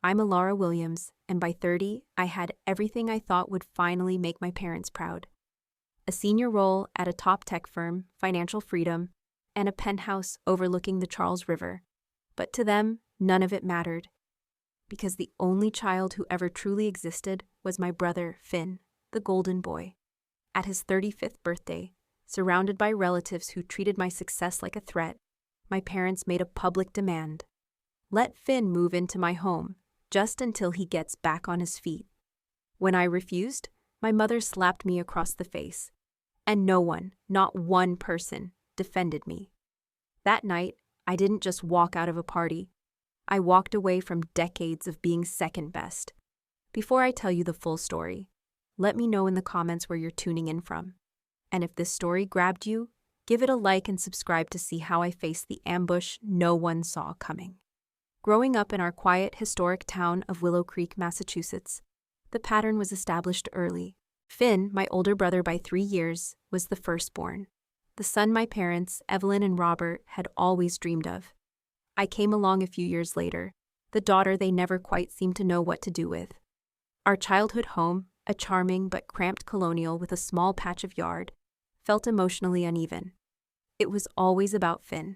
I'm Alara Williams, and by 30, I had everything I thought would finally make my parents proud. A senior role at a top tech firm, financial freedom, and a penthouse overlooking the Charles River. But to them, none of it mattered. Because the only child who ever truly existed was my brother, Finn, the golden boy. At his 35th birthday, surrounded by relatives who treated my success like a threat, my parents made a public demand. Let Finn move into my home, just until he gets back on his feet. When I refused, my mother slapped me across the face. And no one, not one person, defended me. That night, I didn't just walk out of a party. I walked away from decades of being second best. Before I tell you the full story, let me know in the comments where you're tuning in from. And if this story grabbed you, give it a like and subscribe to see how I faced the ambush no one saw coming. Growing up in our quiet, historic town of Willow Creek, Massachusetts, the pattern was established early. Finn, my older brother by 3 years, was the firstborn, the son my parents, Evelyn and Robert, had always dreamed of. I came along a few years later, the daughter they never quite seemed to know what to do with. Our childhood home, a charming but cramped colonial with a small patch of yard, felt emotionally uneven. It was always about Finn.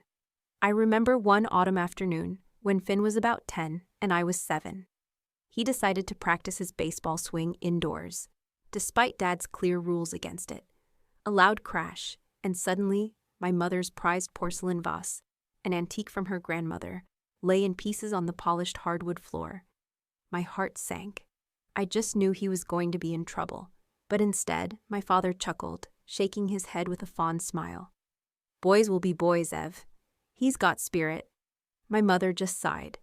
I remember one autumn afternoon, when Finn was about 10 and I was 7. He decided to practice his baseball swing indoors, despite Dad's clear rules against it. A loud crash, and suddenly, my mother's prized porcelain vase, an antique from her grandmother, lay in pieces on the polished hardwood floor. My heart sank. I just knew he was going to be in trouble, but instead, my father chuckled, shaking his head with a fond smile. "Boys will be boys, Ev. He's got spirit." My mother just sighed,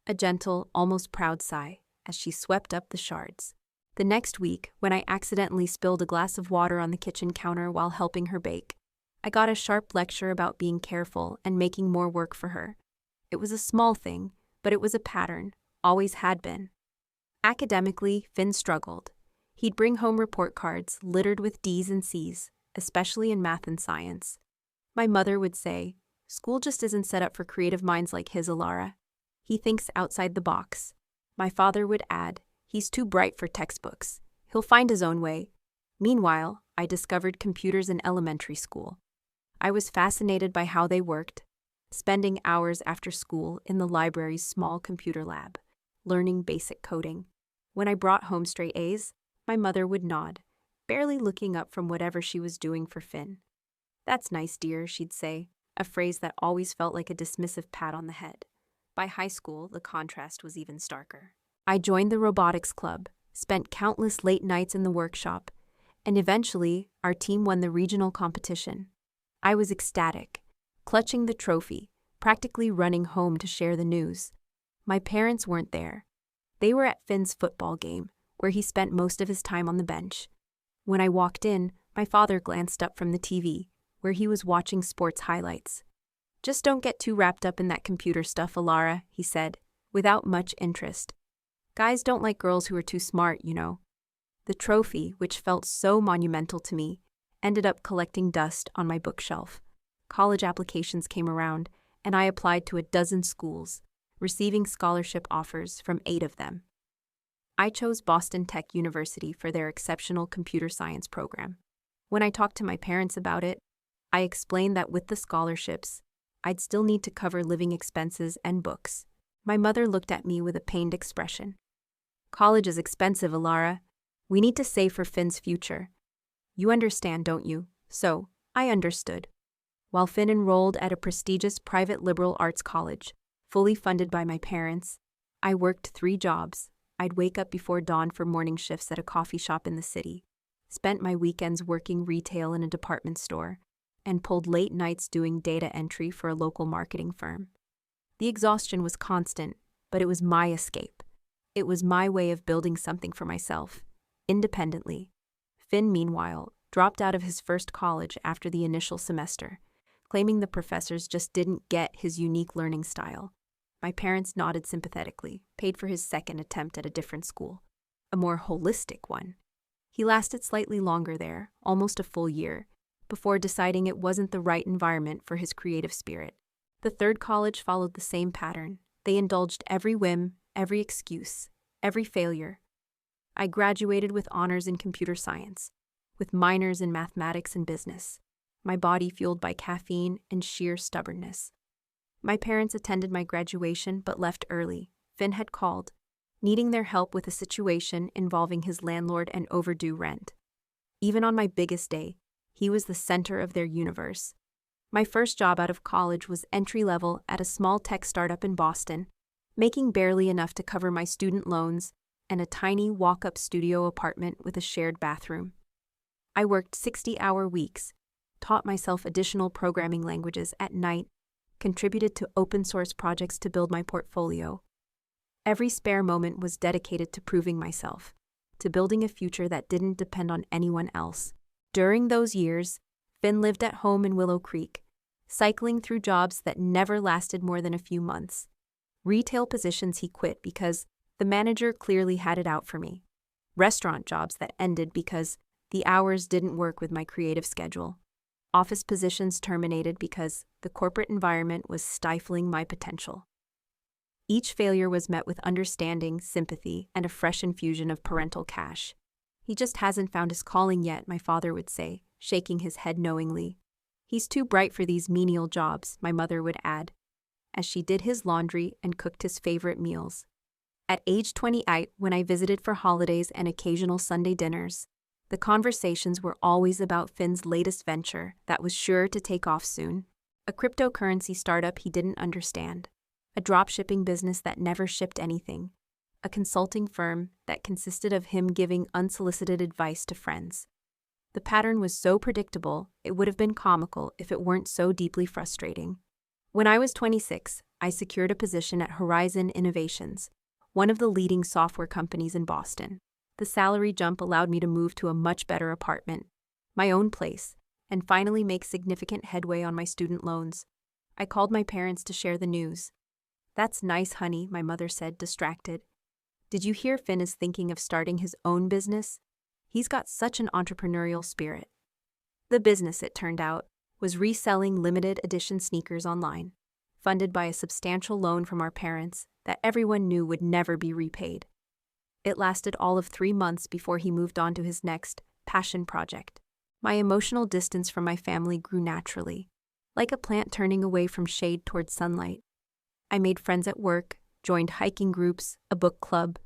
a gentle, almost proud sigh, as she swept up the shards. The next week, when I accidentally spilled a glass of water on the kitchen counter while helping her bake, I got a sharp lecture about being careful and making more work for her. It was a small thing, but it was a pattern, always had been. Academically, Finn struggled. He'd bring home report cards littered with D's and C's, especially in math and science. My mother would say, "School just isn't set up for creative minds like his, Alara. He thinks outside the box." My father would add, "He's too bright for textbooks. He'll find his own way." Meanwhile, I discovered computers in elementary school. I was fascinated by how they worked, spending hours after school in the library's small computer lab, learning basic coding. When I brought home straight A's, my mother would nod, barely looking up from whatever she was doing for Finn. "That's nice, dear," she'd say, a phrase that always felt like a dismissive pat on the head. By high school, the contrast was even starker. I joined the robotics club, spent countless late nights in the workshop, and eventually, our team won the regional competition. I was ecstatic, clutching the trophy, practically running home to share the news. My parents weren't there. They were at Finn's football game, where he spent most of his time on the bench. When I walked in, my father glanced up from the TV, where he was watching sports highlights. "Just don't get too wrapped up in that computer stuff, Alara," he said, without much interest. "Guys don't like girls who are too smart, you know." The trophy, which felt so monumental to me, ended up collecting dust on my bookshelf. College applications came around, and I applied to a dozen schools, receiving scholarship offers from 8 of them. I chose Boston Tech University for their exceptional computer science program. When I talked to my parents about it, I explained that with the scholarships, I'd still need to cover living expenses and books. My mother looked at me with a pained expression. "College is expensive, Alara. We need to save for Finn's future. You understand, don't you?" So, I understood. While Finn enrolled at a prestigious private liberal arts college, fully funded by my parents, I worked 3 jobs. I'd wake up before dawn for morning shifts at a coffee shop in the city, spent my weekends working retail in a department store, and pulled late nights doing data entry for a local marketing firm. The exhaustion was constant, but it was my escape. It was my way of building something for myself, independently. Finn, meanwhile, dropped out of his first college after the initial semester, claiming the professors just didn't get his unique learning style. My parents nodded sympathetically, paid for his second attempt at a different school, a more holistic one. He lasted slightly longer there, almost a full year, before deciding it wasn't the right environment for his creative spirit. The third college followed the same pattern. They indulged every whim, every excuse, every failure. I graduated with honors in computer science, with minors in mathematics and business, my body fueled by caffeine and sheer stubbornness. My parents attended my graduation but left early. Finn had called, needing their help with a situation involving his landlord and overdue rent. Even on my biggest day, he was the center of their universe. My first job out of college was entry-level at a small tech startup in Boston, making barely enough to cover my student loans and a tiny walk-up studio apartment with a shared bathroom. I worked 60-hour weeks, taught myself additional programming languages at night, contributed to open-source projects to build my portfolio. Every spare moment was dedicated to proving myself, to building a future that didn't depend on anyone else. During those years, Finn lived at home in Willow Creek, cycling through jobs that never lasted more than a few months. Retail positions he quit because the manager clearly had it out for me. Restaurant jobs that ended because the hours didn't work with my creative schedule. Office positions terminated because the corporate environment was stifling my potential. Each failure was met with understanding, sympathy, and a fresh infusion of parental cash. "He just hasn't found his calling yet," my father would say, shaking his head knowingly. "He's too bright for these menial jobs," my mother would add, as she did his laundry and cooked his favorite meals. At age 28, when I visited for holidays and occasional Sunday dinners, the conversations were always about Finn's latest venture that was sure to take off soon. A cryptocurrency startup he didn't understand, a dropshipping business that never shipped anything, a consulting firm that consisted of him giving unsolicited advice to friends. The pattern was so predictable, it would have been comical if it weren't so deeply frustrating. When I was 26, I secured a position at Horizon Innovations, one of the leading software companies in Boston. The salary jump allowed me to move to a much better apartment, my own place, and finally make significant headway on my student loans. I called my parents to share the news. "That's nice, honey," my mother said, distracted. "Did you hear Finn is thinking of starting his own business? He's got such an entrepreneurial spirit." The business, it turned out, was reselling limited edition sneakers online, funded by a substantial loan from our parents that everyone knew would never be repaid. It lasted all of 3 months before he moved on to his next passion project. My emotional distance from my family grew naturally, like a plant turning away from shade towards sunlight. I made friends at work, joined hiking groups, a book club,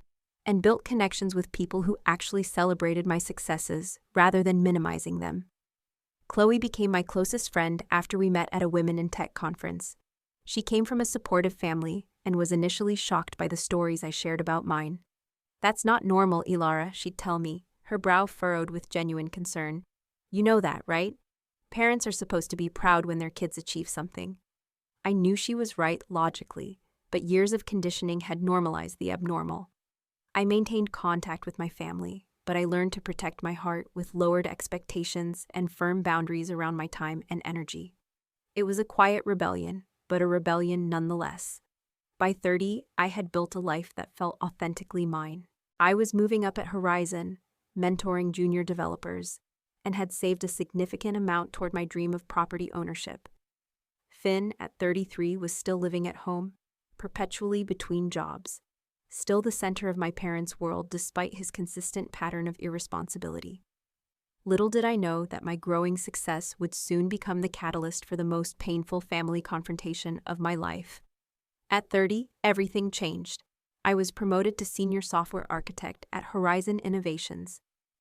and built connections with people who actually celebrated my successes rather than minimizing them. Chloe became my closest friend after we met at a Women in Tech conference. She came from a supportive family and was initially shocked by the stories I shared about mine. "That's not normal, Ilara," she'd tell me, her brow furrowed with genuine concern. "You know that, right? Parents are supposed to be proud when their kids achieve something." I knew she was right logically, but years of conditioning had normalized the abnormal. I maintained contact with my family, but I learned to protect my heart with lowered expectations and firm boundaries around my time and energy. It was a quiet rebellion, but a rebellion nonetheless. By 30, I had built a life that felt authentically mine. I was moving up at Horizon, mentoring junior developers, and had saved a significant amount toward my dream of property ownership. Finn, at 33, was still living at home, perpetually between jobs, still the center of my parents' world despite his consistent pattern of irresponsibility. Little did I know that my growing success would soon become the catalyst for the most painful family confrontation of my life. At 30, everything changed. I was promoted to senior software architect at Horizon Innovations,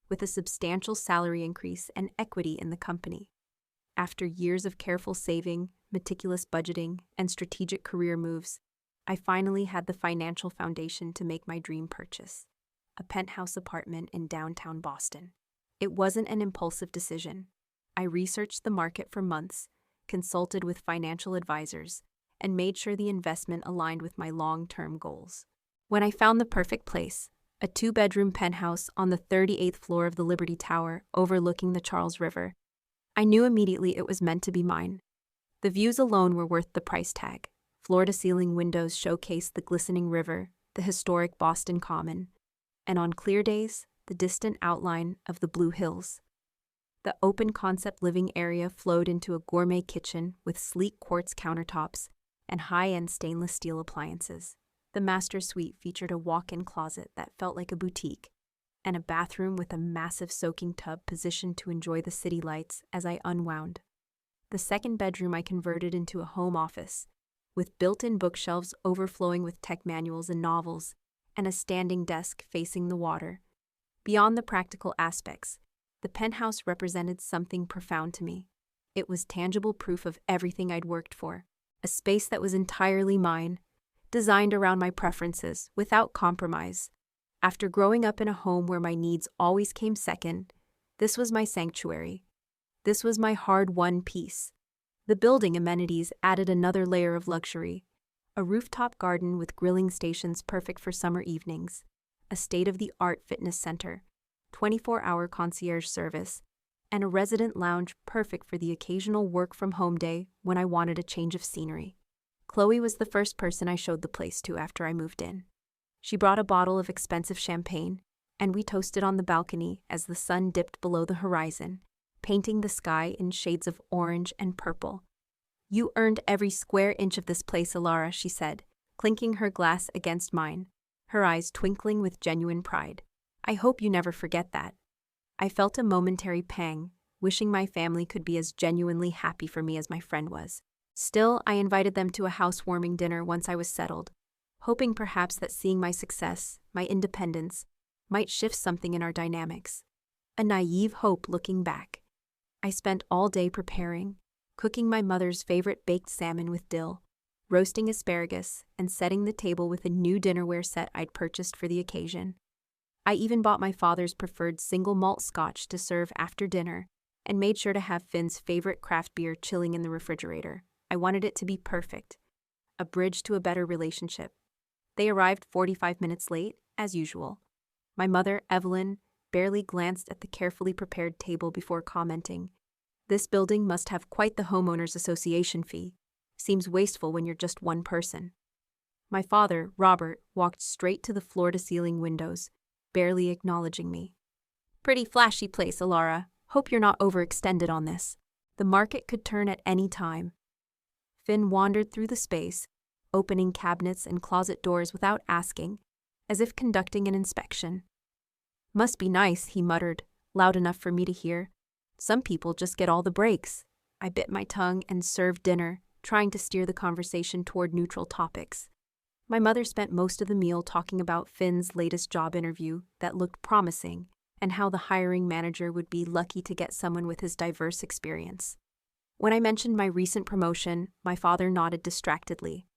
with a substantial salary increase and equity in the company. After years of careful saving, meticulous budgeting, and strategic career moves, I finally had the financial foundation to make my dream purchase, a penthouse apartment in downtown Boston. It wasn't an impulsive decision. I researched the market for months, consulted with financial advisors, and made sure the investment aligned with my long-term goals. When I found the perfect place, a 2-bedroom penthouse on the 38th floor of the Liberty Tower overlooking the Charles River, I knew immediately it was meant to be mine. The views alone were worth the price tag. Floor-to-ceiling windows showcased the glistening river, the historic Boston Common, and on clear days, the distant outline of the Blue Hills. The open-concept living area flowed into a gourmet kitchen with sleek quartz countertops and high-end stainless steel appliances. The master suite featured a walk-in closet that felt like a boutique, and a bathroom with a massive soaking tub positioned to enjoy the city lights as I unwound. The second bedroom I converted into a home office, with built-in bookshelves overflowing with tech manuals and novels, and a standing desk facing the water. Beyond the practical aspects, the penthouse represented something profound to me. It was tangible proof of everything I'd worked for, a space that was entirely mine, designed around my preferences, without compromise. After growing up in a home where my needs always came second, this was my sanctuary. This was my hard-won peace. The building amenities added another layer of luxury. A rooftop garden with grilling stations perfect for summer evenings, a state-of-the-art fitness center, 24-hour concierge service, and a resident lounge perfect for the occasional work-from-home day when I wanted a change of scenery. Chloe was the first person I showed the place to after I moved in. She brought a bottle of expensive champagne, and we toasted on the balcony as the sun dipped below the horizon, painting the sky in shades of orange and purple. "You earned every square inch of this place, Alara," she said, clinking her glass against mine, her eyes twinkling with genuine pride. "I hope you never forget that." I felt a momentary pang, wishing my family could be as genuinely happy for me as my friend was. Still, I invited them to a housewarming dinner once I was settled, hoping perhaps that seeing my success, my independence, might shift something in our dynamics. A naive hope looking back. I spent all day preparing, cooking my mother's favorite baked salmon with dill, roasting asparagus, and setting the table with a new dinnerware set I'd purchased for the occasion. I even bought my father's preferred single malt scotch to serve after dinner, and made sure to have Finn's favorite craft beer chilling in the refrigerator. I wanted it to be perfect, a bridge to a better relationship. They arrived 45 minutes late, as usual. My mother, Evelyn, barely glanced at the carefully prepared table before commenting, "This building must have quite the homeowners association fee. Seems wasteful when you're just one person." My father, Robert, walked straight to the floor-to-ceiling windows, barely acknowledging me. "Pretty flashy place, Alara. Hope you're not overextended on this. The market could turn at any time." Finn wandered through the space, opening cabinets and closet doors without asking, as if conducting an inspection. "Must be nice," he muttered, loud enough for me to hear. "Some people just get all the breaks." I bit my tongue and served dinner, trying to steer the conversation toward neutral topics. My mother spent most of the meal talking about Finn's latest job interview that looked promising, and how the hiring manager would be lucky to get someone with his diverse experience. When I mentioned my recent promotion, my father nodded distractedly.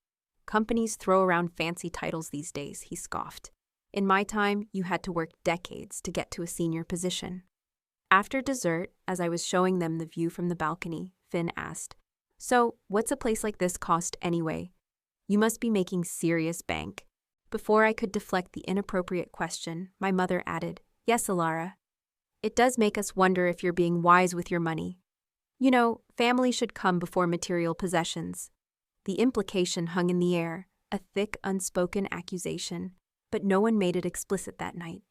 "Companies throw around fancy titles these days," he scoffed. "In my time, you had to work decades to get to a senior position." After dessert, as I was showing them the view from the balcony, Finn asked, "So, what's a place like this cost anyway? You must be making serious bank." Before I could deflect the inappropriate question, my mother added, "Yes, Alara. It does make us wonder if you're being wise with your money. You know, family should come before material possessions." The implication hung in the air, a thick, unspoken accusation, but no one made it explicit that night.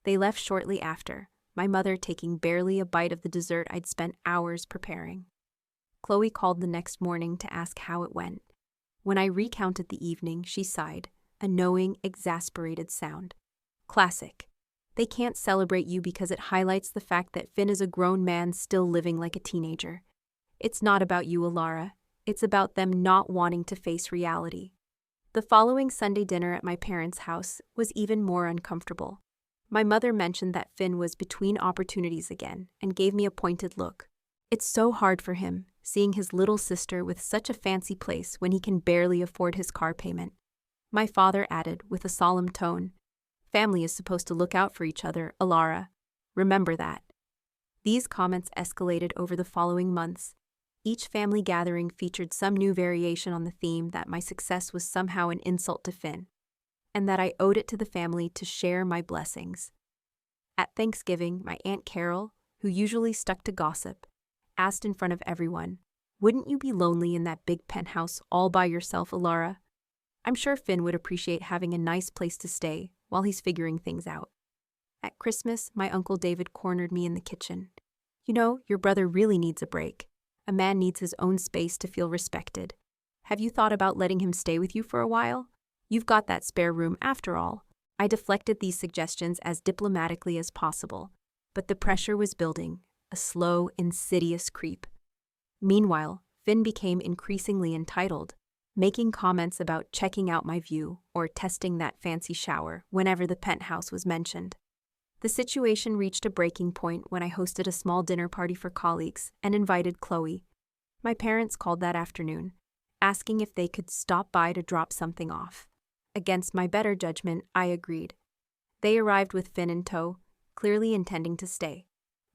They left shortly after, my mother taking barely a bite of the dessert I'd spent hours preparing. Chloe called the next morning to ask how it went. When I recounted the evening, she sighed, a knowing, exasperated sound. "Classic. They can't celebrate you because it highlights the fact that Finn is a grown man still living like a teenager. It's not about you, Alara. It's about them not wanting to face reality." The following Sunday dinner at my parents' house was even more uncomfortable. My mother mentioned that Finn was between opportunities again and gave me a pointed look. "It's so hard for him, seeing his little sister with such a fancy place when he can barely afford his car payment." My father added with a solemn tone, "Family is supposed to look out for each other, Alara. Remember that." These comments escalated over the following months. Each family gathering featured some new variation on the theme that my success was somehow an insult to Finn, and that I owed it to the family to share my blessings. At Thanksgiving, my Aunt Carol, who usually stuck to gossip, asked in front of everyone, "Wouldn't you be lonely in that big penthouse all by yourself, Alara? I'm sure Finn would appreciate having a nice place to stay while he's figuring things out." At Christmas, my Uncle David cornered me in the kitchen. "You know, your brother really needs a break. A man needs his own space to feel respected. Have you thought about letting him stay with you for a while? You've got that spare room after all. I deflected these suggestions as diplomatically as possible, but the pressure was building, a slow, insidious creep. Meanwhile, Finn became increasingly entitled, making comments about checking out my view or testing that fancy shower whenever the penthouse was mentioned. The situation reached a breaking point when I hosted a small dinner party for colleagues and invited Chloe. My parents called that afternoon, asking if they could stop by to drop something off. Against my better judgment, I agreed. They arrived with Finn in tow, clearly intending to stay.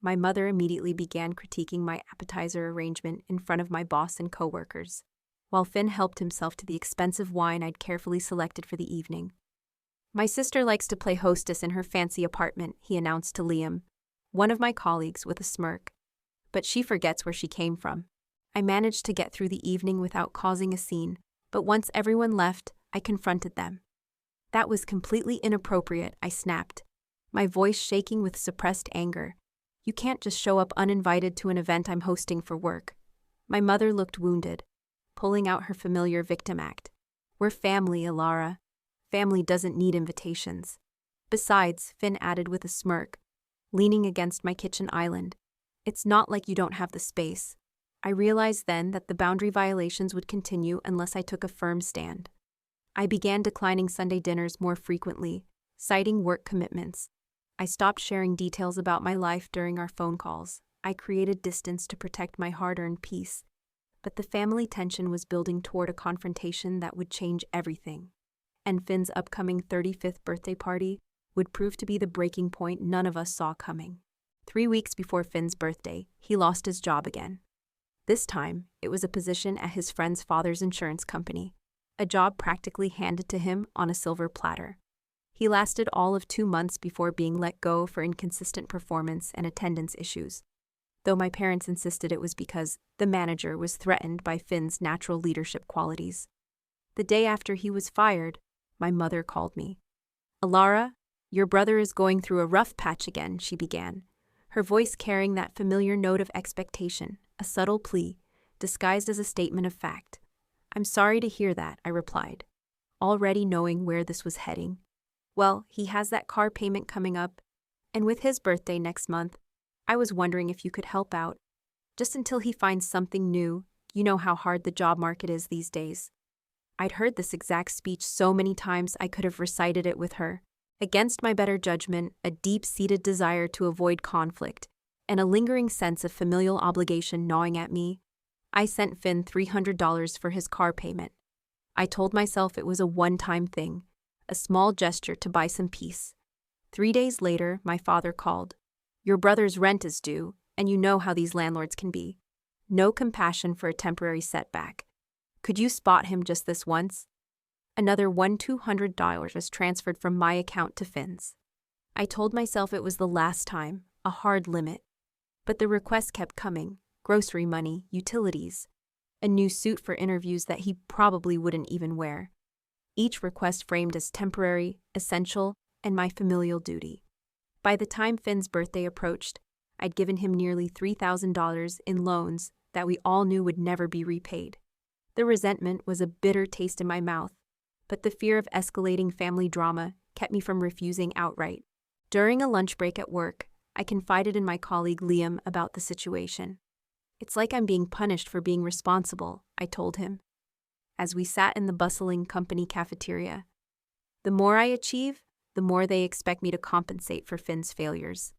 My mother immediately began critiquing my appetizer arrangement in front of my boss and coworkers, while Finn helped himself to the expensive wine I'd carefully selected for the evening. My sister likes to play hostess in her fancy apartment, he announced to Liam, one of my colleagues, with a smirk. But she forgets where she came from. I managed to get through the evening without causing a scene, but once everyone left, I confronted them. That was completely inappropriate, I snapped, my voice shaking with suppressed anger. You can't just show up uninvited to an event I'm hosting for work. My mother looked wounded, pulling out her familiar victim act. We're family, Alara. Family doesn't need invitations. Besides, Finn added with a smirk, leaning against my kitchen island, it's not like you don't have the space. I realized then that the boundary violations would continue unless I took a firm stand. I began declining Sunday dinners more frequently, citing work commitments. I stopped sharing details about my life during our phone calls. I created distance to protect my hard-earned peace. But the family tension was building toward a confrontation that would change everything. And Finn's upcoming 35th birthday party would prove to be the breaking point none of us saw coming. 3 weeks before Finn's birthday, he lost his job again. This time, it was a position at his friend's father's insurance company, a job practically handed to him on a silver platter. He lasted all of 2 months before being let go for inconsistent performance and attendance issues, though my parents insisted it was because the manager was threatened by Finn's natural leadership qualities. The day after he was fired, my mother called me. Alara, your brother is going through a rough patch again, she began, her voice carrying that familiar note of expectation, a subtle plea, disguised as a statement of fact. I'm sorry to hear that, I replied, already knowing where this was heading. Well, he has that car payment coming up, and with his birthday next month, I was wondering if you could help out. Just until he finds something new, you know how hard the job market is these days. I'd heard this exact speech so many times I could have recited it with her. Against my better judgment, a deep-seated desire to avoid conflict, and a lingering sense of familial obligation gnawing at me, I sent Finn $300 for his car payment. I told myself it was a one-time thing, a small gesture to buy some peace. 3 days later, my father called. Your brother's rent is due, and you know how these landlords can be. No compassion for a temporary setback. Could you spot him just this once? Another $200 was transferred from my account to Finn's. I told myself it was the last time, a hard limit. But the requests kept coming, grocery money, utilities, a new suit for interviews that he probably wouldn't even wear. Each request framed as temporary, essential, and my familial duty. By the time Finn's birthday approached, I'd given him nearly $3,000 in loans that we all knew would never be repaid. The resentment was a bitter taste in my mouth, but the fear of escalating family drama kept me from refusing outright. During a lunch break at work, I confided in my colleague Liam about the situation. It's like I'm being punished for being responsible, I told him, as we sat in the bustling company cafeteria. The more I achieve, the more they expect me to compensate for Finn's failures.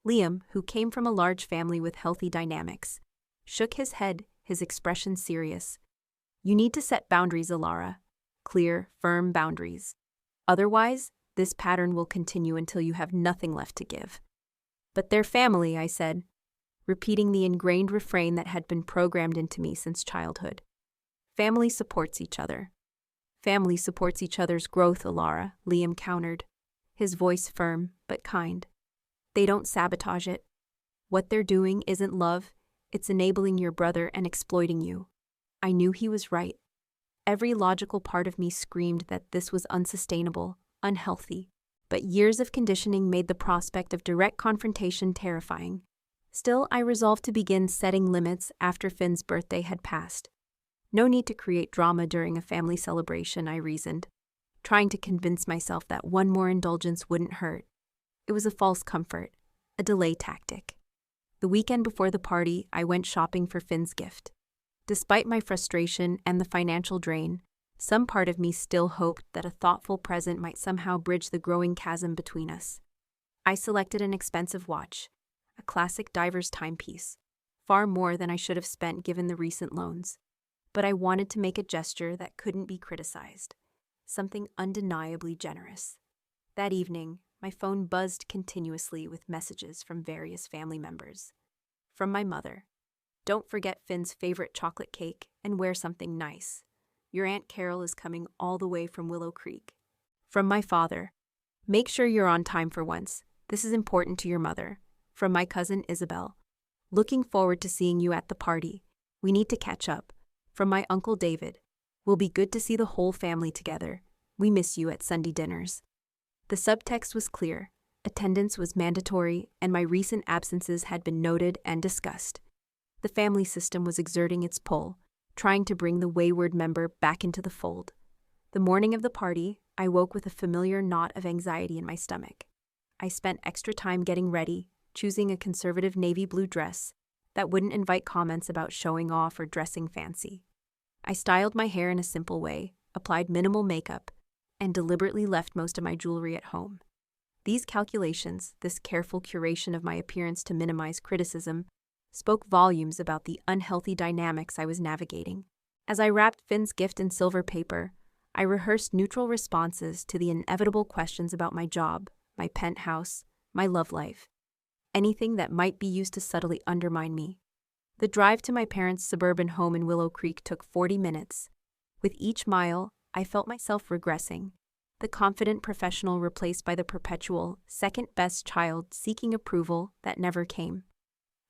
Liam, who came from a large family with healthy dynamics, shook his head, his expression serious. You need to set boundaries, Alara. Clear, firm boundaries. Otherwise, this pattern will continue until you have nothing left to give. But they're family, I said, repeating the ingrained refrain that had been programmed into me since childhood. Family supports each other. Family supports each other's growth, Alara, Liam countered, his voice firm but kind. They don't sabotage it. What they're doing isn't love, it's enabling your brother and exploiting you. I knew he was right. Every logical part of me screamed that this was unsustainable, unhealthy, but years of conditioning made the prospect of direct confrontation terrifying. Still, I resolved to begin setting limits after Finn's birthday had passed. No need to create drama during a family celebration, I reasoned. trying to convince myself that one more indulgence wouldn't hurt. It was a false comfort, a delay tactic. The weekend before the party, I went shopping for Finn's gift. Despite my frustration and the financial drain, some part of me still hoped that a thoughtful present might somehow bridge the growing chasm between us. I selected an expensive watch, a classic diver's timepiece, far more than I should have spent given the recent loans. But I wanted to make a gesture that couldn't be criticized, something undeniably generous. That evening, my phone buzzed continuously with messages from various family members. From my mother, "Don't forget Finn's favorite chocolate cake and wear something nice. Your Aunt Carol is coming all the way from Willow Creek." From my father, "Make sure you're on time for once. This is important to your mother." From my cousin Isabel, "Looking forward to seeing you at the party. We need to catch up." From my uncle David, "Will be good to see the whole family together. We miss you at Sunday dinners." The subtext was clear. Attendance was mandatory, and my recent absences had been noted and discussed. The family system was exerting its pull, trying to bring the wayward member back into the fold. The morning of the party, I woke with a familiar knot of anxiety in my stomach. I spent extra time getting ready, choosing a conservative navy blue dress that wouldn't invite comments about showing off or dressing fancy. I styled my hair in a simple way, applied minimal makeup, and deliberately left most of my jewelry at home. These calculations, this careful curation of my appearance to minimize criticism, spoke volumes about the unhealthy dynamics I was navigating. As I wrapped Finn's gift in silver paper, I rehearsed neutral responses to the inevitable questions about my job, my penthouse, my love life, anything that might be used to subtly undermine me. The drive to my parents' suburban home in Willow Creek took 40 minutes. With each mile, I felt myself regressing, the confident professional replaced by the perpetual, second-best child seeking approval that never came.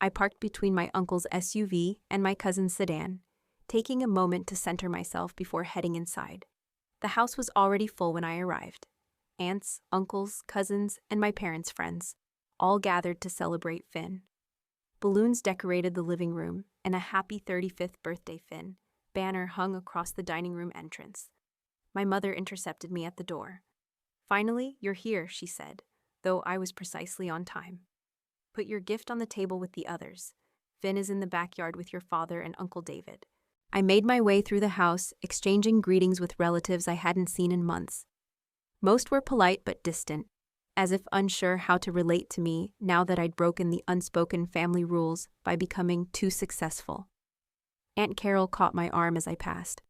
I parked between my uncle's SUV and my cousin's sedan, taking a moment to center myself before heading inside. The house was already full when I arrived. Aunts, uncles, cousins, and my parents' friends, all gathered to celebrate Finn. Balloons decorated the living room, and a happy 35th birthday Finn banner hung across the dining room entrance. My mother intercepted me at the door. "Finally, you're here," she said, though I was precisely on time. "Put your gift on the table with the others. Finn is in the backyard with your father and Uncle David." I made my way through the house, exchanging greetings with relatives I hadn't seen in months. Most were polite but distant, as if unsure how to relate to me now that I'd broken the unspoken family rules by becoming too successful. Aunt Carol caught my arm as I passed.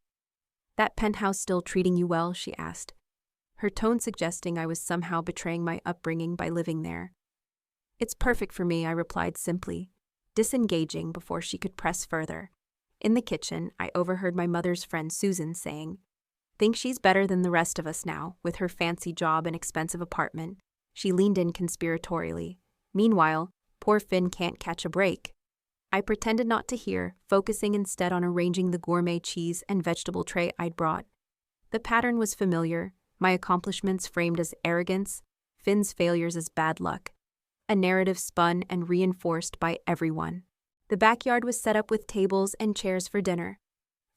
"That penthouse still treating you well?" she asked, her tone suggesting I was somehow betraying my upbringing by living there. "It's perfect for me," I replied simply, disengaging before she could press further. In the kitchen, I overheard my mother's friend Susan saying, "Think she's better than the rest of us now, with her fancy job and expensive apartment." She leaned in conspiratorially. "Meanwhile, poor Finn can't catch a break." I pretended not to hear, focusing instead on arranging the gourmet cheese and vegetable tray I'd brought. The pattern was familiar, my accomplishments framed as arrogance, Finn's failures as bad luck. A narrative spun and reinforced by everyone. The backyard was set up with tables and chairs for dinner.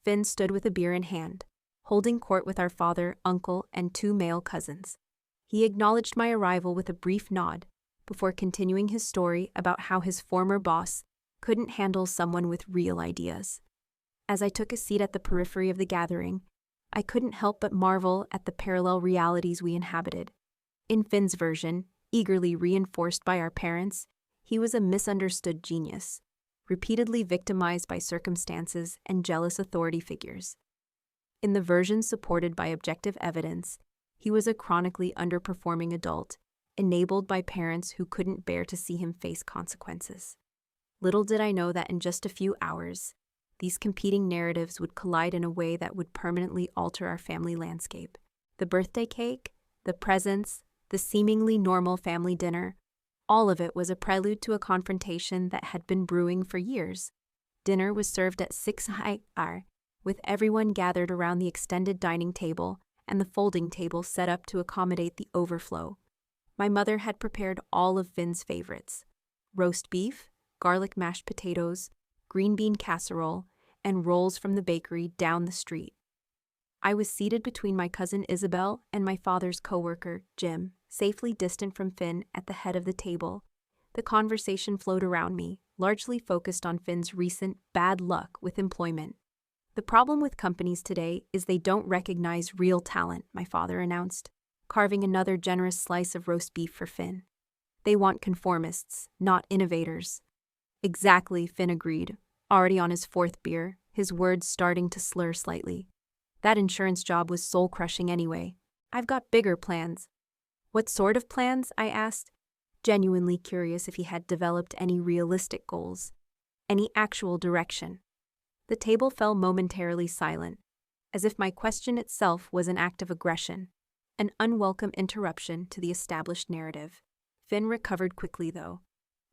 Finn stood with a beer in hand, holding court with our father, uncle, and 2 male cousins. He acknowledged my arrival with a brief nod, before continuing his story about how his former boss couldn't handle someone with real ideas. As I took a seat at the periphery of the gathering, I couldn't help but marvel at the parallel realities we inhabited. In Finn's version, eagerly reinforced by our parents, he was a misunderstood genius, repeatedly victimized by circumstances and jealous authority figures. In the version supported by objective evidence, he was a chronically underperforming adult, enabled by parents who couldn't bear to see him face consequences. Little did I know that in just a few hours, these competing narratives would collide in a way that would permanently alter our family landscape. The birthday cake, the presents, the seemingly normal family dinner, all of it was a prelude to a confrontation that had been brewing for years. Dinner was served at 6 p.m., with everyone gathered around the extended dining table and the folding table set up to accommodate the overflow. My mother had prepared all of Finn's favorites: roast beef, garlic mashed potatoes, green bean casserole, and rolls from the bakery down the street. I was seated between my cousin Isabel and my father's coworker, Jim, safely distant from Finn at the head of the table. The conversation flowed around me, largely focused on Finn's recent bad luck with employment. The problem with companies today is they don't recognize real talent, my father announced, carving another generous slice of roast beef for Finn. They want conformists, not innovators. Exactly, Finn agreed, already on his fourth beer, his words starting to slur slightly. That insurance job was soul-crushing anyway. I've got bigger plans. What sort of plans? I asked, genuinely curious if he had developed any realistic goals, any actual direction. The table fell momentarily silent, as if my question itself was an act of aggression, an unwelcome interruption to the established narrative. Finn recovered quickly, though.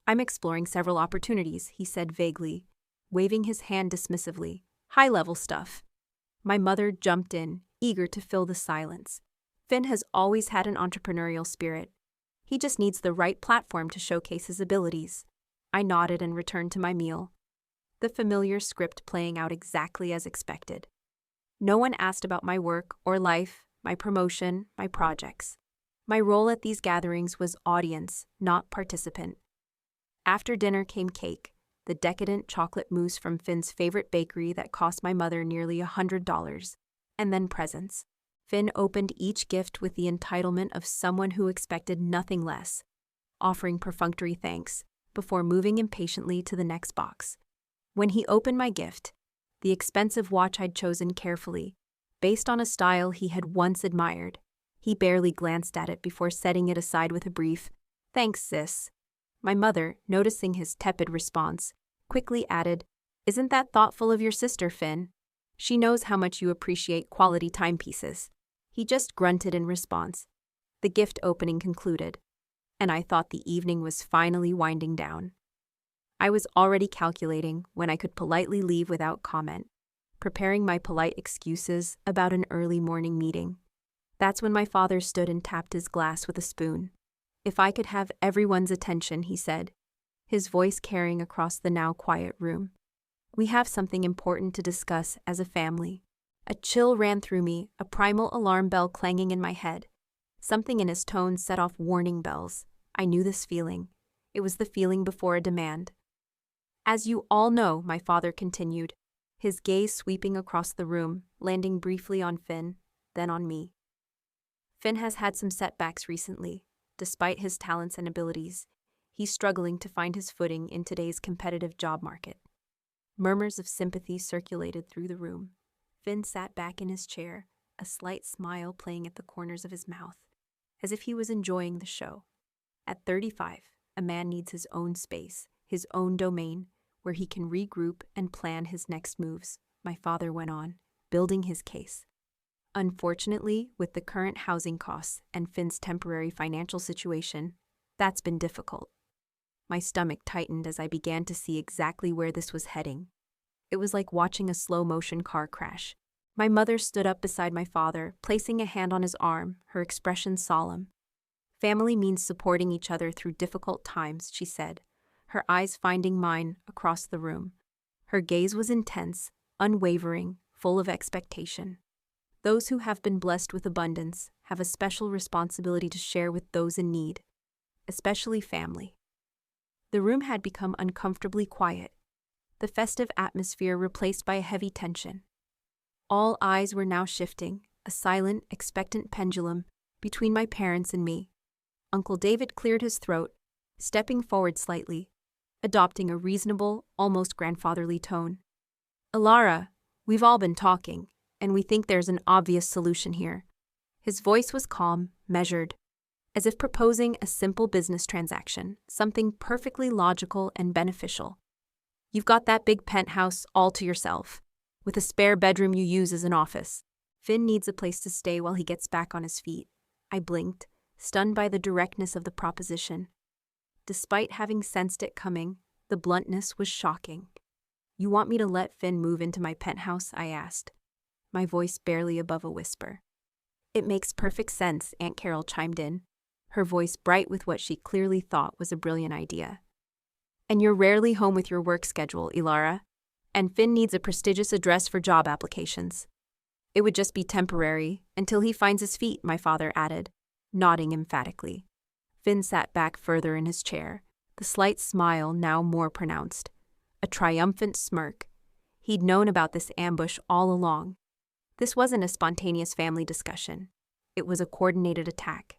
I'm exploring several opportunities, he said vaguely, waving his hand dismissively. High-level stuff. My mother jumped in, eager to fill the silence. Finn has always had an entrepreneurial spirit. He just needs the right platform to showcase his abilities. I nodded and returned to my meal, the familiar script playing out exactly as expected. No one asked about my work or life, my promotion, my projects. My role at these gatherings was audience, not participant. After dinner came cake, the decadent chocolate mousse from Finn's favorite bakery that cost my mother nearly $100, and then presents. Finn opened each gift with the entitlement of someone who expected nothing less, offering perfunctory thanks before moving impatiently to the next box. When he opened my gift, the expensive watch I'd chosen carefully, based on a style he had once admired, he barely glanced at it before setting it aside with a brief, "Thanks, sis." My mother, noticing his tepid response, quickly added, "Isn't that thoughtful of your sister, Finn? She knows how much you appreciate quality timepieces." He just grunted in response. The gift opening concluded, and I thought the evening was finally winding down. I was already calculating when I could politely leave without comment, preparing my polite excuses about an early morning meeting. That's when my father stood and tapped his glass with a spoon. "If I could have everyone's attention," he said, his voice carrying across the now quiet room. "We have something important to discuss as a family." A chill ran through me, a primal alarm bell clanging in my head. Something in his tone set off warning bells. I knew this feeling. It was the feeling before a demand. "As you all know," my father continued, his gaze sweeping across the room, landing briefly on Finn, then on me. "Finn has had some setbacks recently. Despite his talents and abilities, he's struggling to find his footing in today's competitive job market." Murmurs of sympathy circulated through the room. Finn sat back in his chair, a slight smile playing at the corners of his mouth, as if he was enjoying the show. At 35, a man needs his own space, his own domain, where he can regroup and plan his next moves, my father went on, building his case. Unfortunately, with the current housing costs and Finn's temporary financial situation, that's been difficult. My stomach tightened as I began to see exactly where this was heading. It was like watching a slow-motion car crash. My mother stood up beside my father, placing a hand on his arm, her expression solemn. "Family means supporting each other through difficult times," she said, her eyes finding mine across the room. Her gaze was intense, unwavering, full of expectation. "Those who have been blessed with abundance have a special responsibility to share with those in need, especially family." The room had become uncomfortably quiet, the festive atmosphere replaced by a heavy tension. All eyes were now shifting, a silent, expectant pendulum, between my parents and me. Uncle David cleared his throat, stepping forward slightly, adopting a reasonable, almost grandfatherly tone. "Ilara, we've all been talking, and we think there's an obvious solution here." His voice was calm, measured, as if proposing a simple business transaction, something perfectly logical and beneficial. "You've got that big penthouse all to yourself, with a spare bedroom you use as an office. Finn needs a place to stay while he gets back on his feet." I blinked, stunned by the directness of the proposition. Despite having sensed it coming, the bluntness was shocking. "You want me to let Finn move into my penthouse?" I asked, my voice barely above a whisper. "It makes perfect sense," Aunt Carol chimed in, her voice bright with what she clearly thought was a brilliant idea. "And you're rarely home with your work schedule, Ilara. And Finn needs a prestigious address for job applications." It would just be temporary, until he finds his feet, my father added, nodding emphatically. Finn sat back further in his chair, the slight smile now more pronounced. A triumphant smirk. He'd known about this ambush all along. This wasn't a spontaneous family discussion. It was a coordinated attack.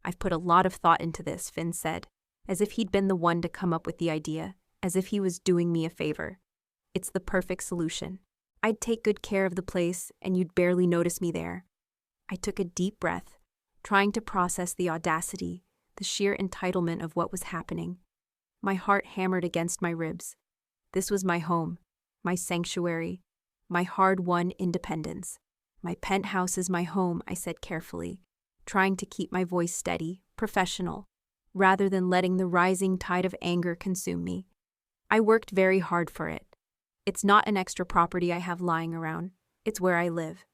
I've put a lot of thought into this, Finn said, as if he'd been the one to come up with the idea, as if he was doing me a favor. It's the perfect solution. I'd take good care of the place, and you'd barely notice me there. I took a deep breath, trying to process the audacity, the sheer entitlement of what was happening. My heart hammered against my ribs. This was my home, my sanctuary, my hard-won independence. My penthouse is my home, I said carefully, trying to keep my voice steady, professional, rather than letting the rising tide of anger consume me. I worked very hard for it. It's not an extra property I have lying around. It's where I live.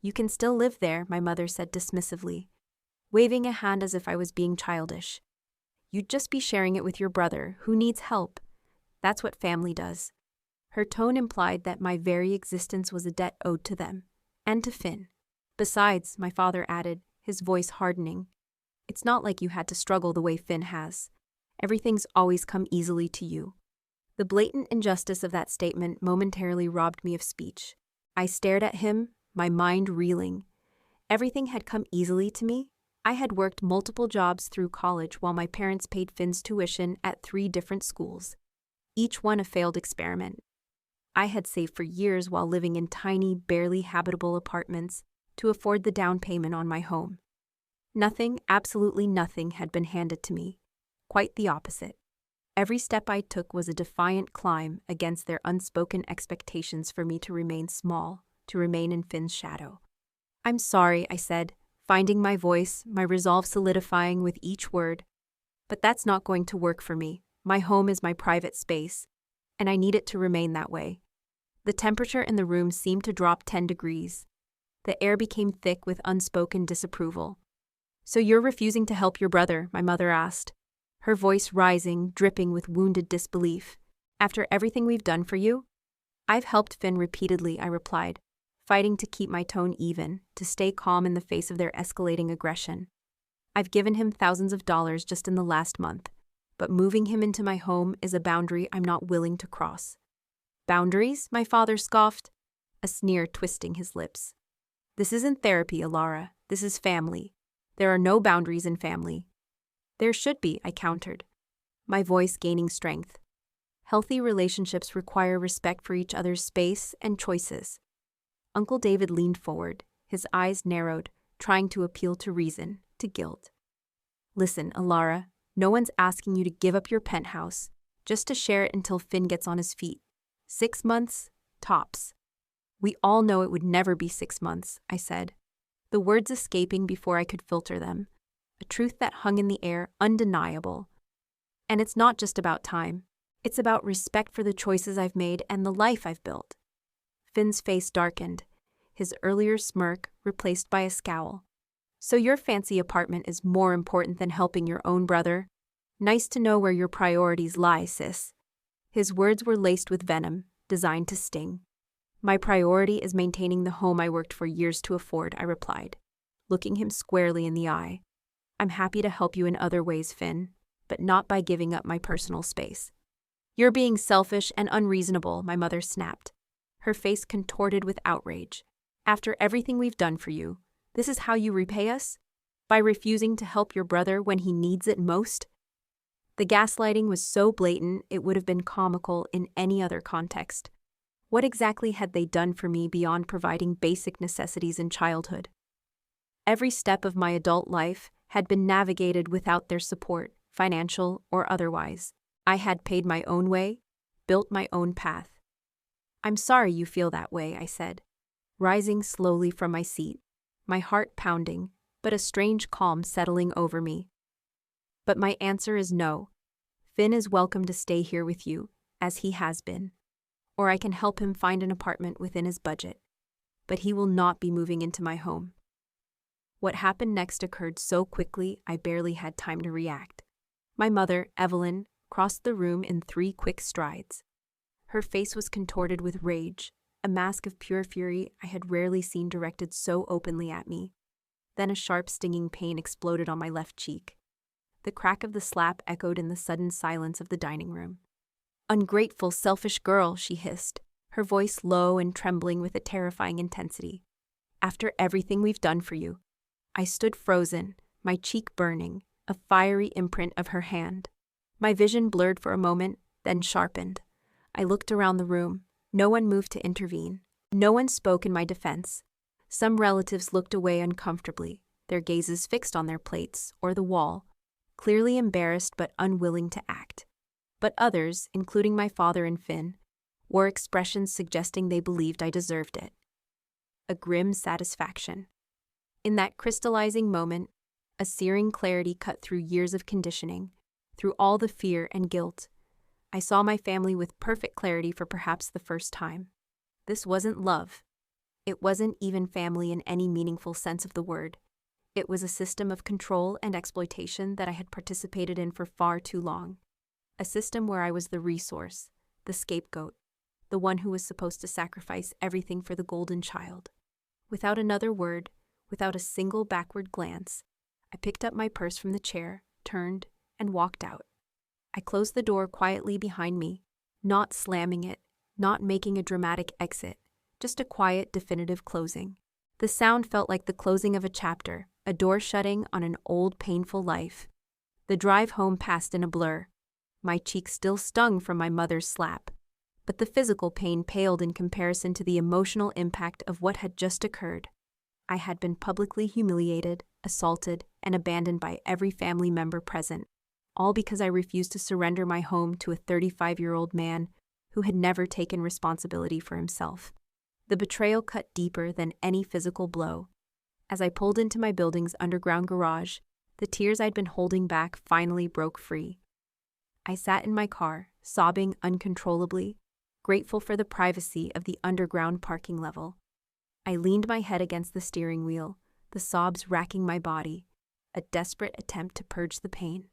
You can still live there, my mother said dismissively, waving a hand as if I was being childish. You'd just be sharing it with your brother, who needs help. That's what family does. Her tone implied that my very existence was a debt owed to them, and to Finn. Besides, my father added, his voice hardening, it's not like you had to struggle the way Finn has. Everything's always come easily to you. The blatant injustice of that statement momentarily robbed me of speech. I stared at him, my mind reeling. Everything had come easily to me. I had worked multiple jobs through college while my parents paid Finn's tuition at 3 different schools, each one a failed experiment. I had saved for years while living in tiny, barely habitable apartments to afford the down payment on my home. Nothing, absolutely nothing, had been handed to me. Quite the opposite. Every step I took was a defiant climb against their unspoken expectations for me to remain small, to remain in Finn's shadow. I'm sorry, I said, finding my voice, my resolve solidifying with each word. But that's not going to work for me. My home is my private space, and I need it to remain that way. The temperature in the room seemed to drop 10 degrees. The air became thick with unspoken disapproval. So you're refusing to help your brother, my mother asked, her voice rising, dripping with wounded disbelief. After everything we've done for you? I've helped Finn repeatedly, I replied, fighting to keep my tone even, to stay calm in the face of their escalating aggression. I've given him thousands of dollars just in the last month, but moving him into my home is a boundary I'm not willing to cross. Boundaries? My father scoffed, a sneer twisting his lips. This isn't therapy, Alara. This is family. There are no boundaries in family. There should be, I countered, my voice gaining strength. Healthy relationships require respect for each other's space and choices. Uncle David leaned forward, his eyes narrowed, trying to appeal to reason, to guilt. Listen, Alara, no one's asking you to give up your penthouse, just to share it until Finn gets on his feet. 6 months, tops. We all know it would never be 6 months, I said, the words escaping before I could filter them. A truth that hung in the air, undeniable. And it's not just about time. It's about respect for the choices I've made and the life I've built. Finn's face darkened, his earlier smirk replaced by a scowl. So your fancy apartment is more important than helping your own brother? Nice to know where your priorities lie, sis. His words were laced with venom, designed to sting. My priority is maintaining the home I worked for years to afford, I replied, looking him squarely in the eye. I'm happy to help you in other ways, Finn, but not by giving up my personal space. You're being selfish and unreasonable, my mother snapped, her face contorted with outrage. After everything we've done for you, this is how you repay us? By refusing to help your brother when he needs it most? The gaslighting was so blatant it would have been comical in any other context. What exactly had they done for me beyond providing basic necessities in childhood? Every step of my adult life had been navigated without their support, financial or otherwise. I had paid my own way, built my own path. I'm sorry you feel that way, I said, rising slowly from my seat, my heart pounding, but a strange calm settling over me. But my answer is no. Finn is welcome to stay here with you, as he has been. Or I can help him find an apartment within his budget. But he will not be moving into my home. What happened next occurred so quickly I barely had time to react. My mother, Evelyn, crossed the room in 3 quick strides. Her face was contorted with rage, a mask of pure fury I had rarely seen directed so openly at me. Then a sharp, stinging pain exploded on my left cheek. The crack of the slap echoed in the sudden silence of the dining room. "Ungrateful, selfish girl," she hissed, her voice low and trembling with a terrifying intensity. "After everything we've done for you." I stood frozen, my cheek burning, a fiery imprint of her hand. My vision blurred for a moment, then sharpened. I looked around the room. No one moved to intervene. No one spoke in my defense. Some relatives looked away uncomfortably, their gazes fixed on their plates or the wall, clearly embarrassed but unwilling to act. But others, including my father and Finn, wore expressions suggesting they believed I deserved it. A grim satisfaction. In that crystallizing moment, a searing clarity cut through years of conditioning, through all the fear and guilt. I saw my family with perfect clarity for perhaps the first time. This wasn't love. It wasn't even family in any meaningful sense of the word. It was a system of control and exploitation that I had participated in for far too long. A system where I was the resource, the scapegoat, the one who was supposed to sacrifice everything for the golden child. Without another word, without a single backward glance, I picked up my purse from the chair, turned, and walked out. I closed the door quietly behind me, not slamming it, not making a dramatic exit, just a quiet, definitive closing. The sound felt like the closing of a chapter, a door shutting on an old, painful life. The drive home passed in a blur. My cheek still stung from my mother's slap, but the physical pain paled in comparison to the emotional impact of what had just occurred. I had been publicly humiliated, assaulted, and abandoned by every family member present, all because I refused to surrender my home to a 35-year-old man who had never taken responsibility for himself. The betrayal cut deeper than any physical blow. As I pulled into my building's underground garage, the tears I'd been holding back finally broke free. I sat in my car, sobbing uncontrollably, grateful for the privacy of the underground parking level. I leaned my head against the steering wheel, the sobs racking my body, a desperate attempt to purge the pain.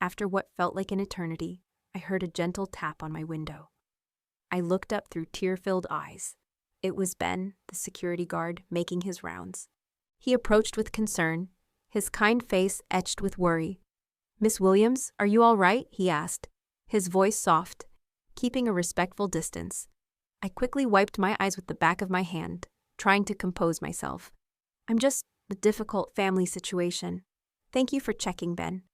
After what felt like an eternity, I heard a gentle tap on my window. I looked up through tear-filled eyes. It was Ben, the security guard, making his rounds. He approached with concern, his kind face etched with worry. "Miss Williams, are you all right?" he asked, his voice soft, keeping a respectful distance. I quickly wiped my eyes with the back of my hand, trying to compose myself. "I'm just a difficult family situation. Thank you for checking, Ben."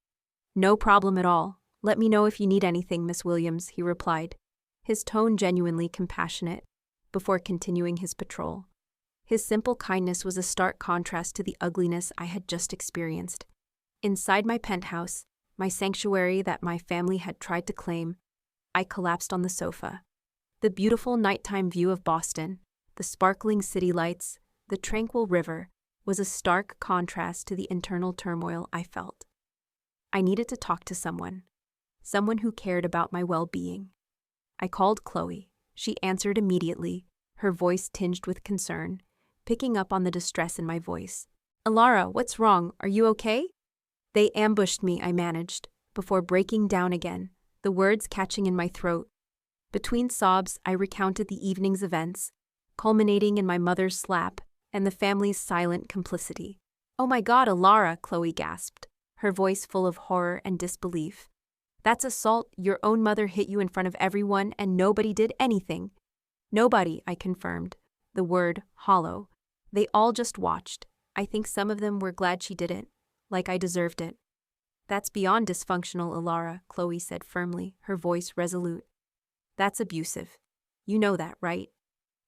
"No problem at all. Let me know if you need anything, Miss Williams," he replied, his tone genuinely compassionate, before continuing his patrol. His simple kindness was a stark contrast to the ugliness I had just experienced. Inside my penthouse, my sanctuary that my family had tried to claim, I collapsed on the sofa. The beautiful nighttime view of Boston, the sparkling city lights, the tranquil river, was a stark contrast to the internal turmoil I felt. I needed to talk to someone who cared about my well-being. I called Chloe. She answered immediately, her voice tinged with concern, picking up on the distress in my voice. "Alara, what's wrong? Are you okay?" "They ambushed me," I managed, before breaking down again, the words catching in my throat. Between sobs, I recounted the evening's events, culminating in my mother's slap and the family's silent complicity. "Oh my God, Alara," Chloe gasped, her voice full of horror and disbelief. "That's assault. Your own mother hit you in front of everyone and nobody did anything." "Nobody," I confirmed, the word hollow. "They all just watched. I think some of them were glad she didn't, like I deserved it." "That's beyond dysfunctional, Alara," Chloe said firmly, her voice resolute. "That's abusive. You know that, right?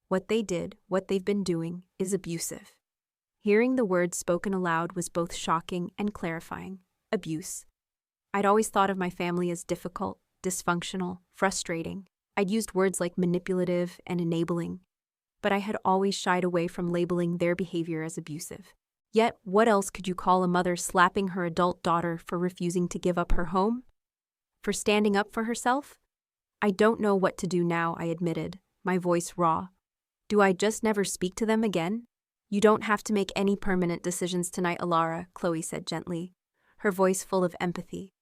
What they did, what they've been doing, is abusive." Hearing the words spoken aloud was both shocking and clarifying. Abuse. I'd always thought of my family as difficult, dysfunctional, frustrating. I'd used words like manipulative and enabling, but I had always shied away from labeling their behavior as abusive. Yet, what else could you call a mother slapping her adult daughter for refusing to give up her home? For standing up for herself? "I don't know what to do now," I admitted, my voice raw. "Do I just never speak to them again?" "You don't have to make any permanent decisions tonight, Alara," Chloe said gently, her voice full of empathy.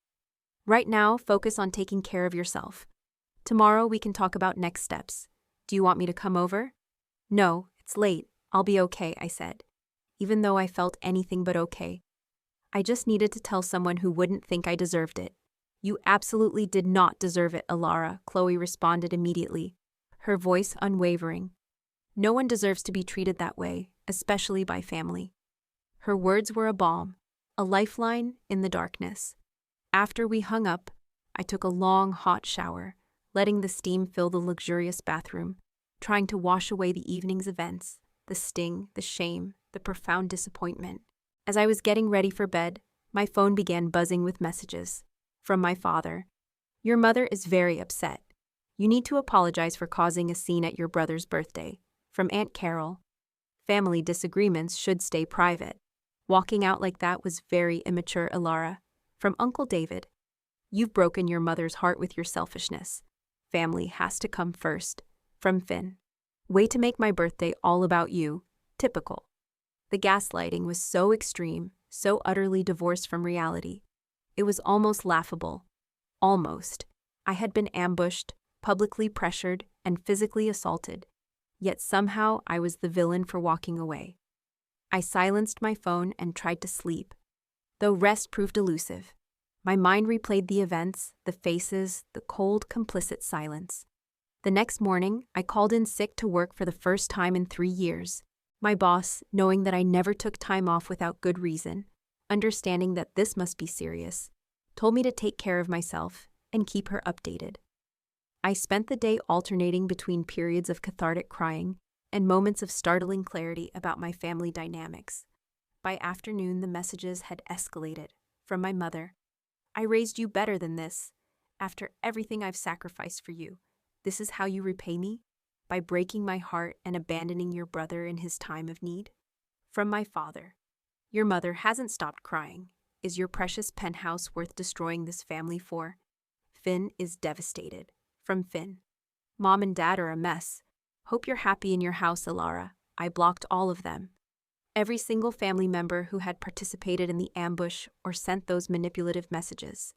"Right now, focus on taking care of yourself. Tomorrow we can talk about next steps. Do you want me to come over? No, it's late. I'll be okay, I said, even though I felt anything but okay. I just needed to tell someone who wouldn't think I deserved it. You absolutely did not deserve it, Alara, Chloe responded immediately, her voice unwavering. No one deserves to be treated that way, especially by family. Her words were a balm, a lifeline in the darkness. After we hung up, I took a long, hot shower, letting the steam fill the luxurious bathroom, trying to wash away the evening's events, the sting, the shame, the profound disappointment. As I was getting ready for bed, my phone began buzzing with messages. From my father. Your mother is very upset. You need to apologize for causing a scene at your brother's birthday. From Aunt Carol. Family disagreements should stay private. Walking out like that was very immature, Alara. From Uncle David. You've broken your mother's heart with your selfishness. Family has to come first. From Finn. Way to make my birthday all about you. Typical. The gaslighting was so extreme, so utterly divorced from reality. It was almost laughable. Almost. I had been ambushed, publicly pressured, and physically assaulted. Yet somehow I was the villain for walking away. I silenced my phone and tried to sleep. Though rest proved elusive. My mind replayed the events, the faces, the cold, complicit silence. The next morning, I called in sick to work for the first time in 3 years. My boss, knowing that I never took time off without good reason, understanding that this must be serious, told me to take care of myself and keep her updated. I spent the day alternating between periods of cathartic crying and moments of startling clarity about my family dynamics. By afternoon, the messages had escalated. From my mother, I raised you better than this. After everything I've sacrificed for you, this is how you repay me? By breaking my heart and abandoning your brother in his time of need? From my father, your mother hasn't stopped crying. Is your precious penthouse worth destroying this family for? Finn is devastated. From Finn. Mom and Dad are a mess. Hope you're happy in your house, Alara. I blocked all of them. Every single family member who had participated in the ambush or sent those manipulative messages.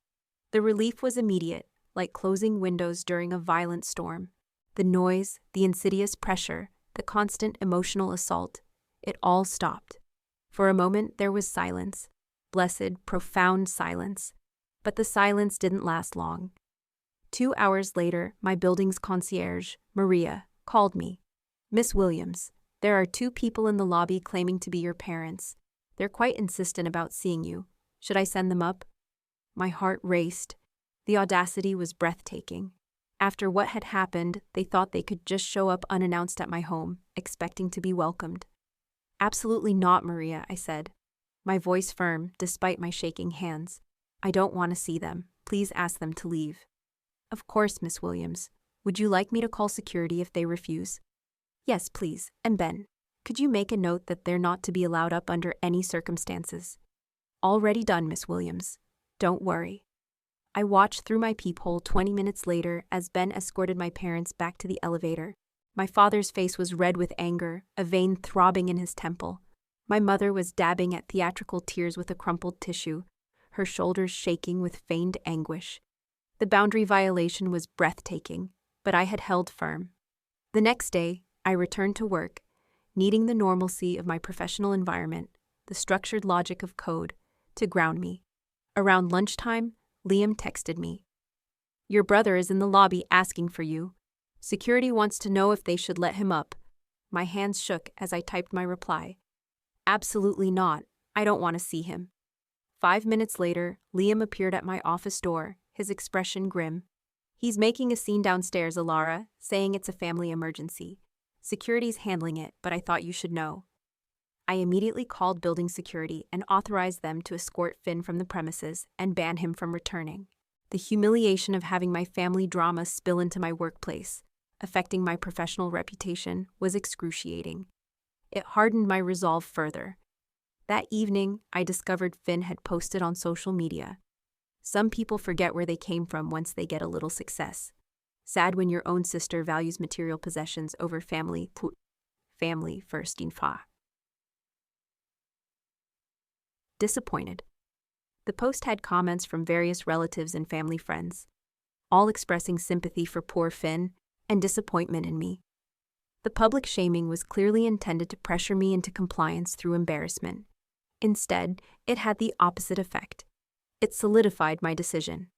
The relief was immediate, like closing windows during a violent storm. The noise, the insidious pressure, the constant emotional assault, it all stopped. For a moment there was silence. Blessed, profound silence. But the silence didn't last long. 2 hours later, my building's concierge, Maria, called me. Miss Williams, there are 2 people in the lobby claiming to be your parents. They're quite insistent about seeing you. Should I send them up? My heart raced. The audacity was breathtaking. After what had happened, they thought they could just show up unannounced at my home, expecting to be welcomed. Absolutely not, Maria, I said, my voice firm despite my shaking hands. I don't want to see them. Please ask them to leave. Of course, Miss Williams. Would you like me to call security if they refuse? Yes, please. And Ben, could you make a note that they're not to be allowed up under any circumstances? Already done, Miss Williams. Don't worry. I watched through my peephole 20 minutes later as Ben escorted my parents back to the elevator. My father's face was red with anger, a vein throbbing in his temple. My mother was dabbing at theatrical tears with a crumpled tissue, her shoulders shaking with feigned anguish. The boundary violation was breathtaking, but I had held firm. The next day, I returned to work, needing the normalcy of my professional environment, the structured logic of code, to ground me. Around lunchtime, Liam texted me. Your brother is in the lobby asking for you. Security wants to know if they should let him up. My hands shook as I typed my reply. Absolutely not. I don't want to see him. 5 minutes later, Liam appeared at my office door, his expression grim. He's making a scene downstairs, Alara, saying it's a family emergency. Security's handling it, but I thought you should know. I immediately called building security and authorized them to escort Finn from the premises and ban him from returning. The humiliation of having my family drama spill into my workplace, affecting my professional reputation, was excruciating. It hardened my resolve further. That evening, I discovered Finn had posted on social media. Some people forget where they came from once they get a little success. Sad when your own sister values material possessions over family. Put family first in fa. Disappointed. The post had comments from various relatives and family friends, all expressing sympathy for poor Finn and disappointment in me. The public shaming was clearly intended to pressure me into compliance through embarrassment. Instead, it had the opposite effect. It solidified my decision.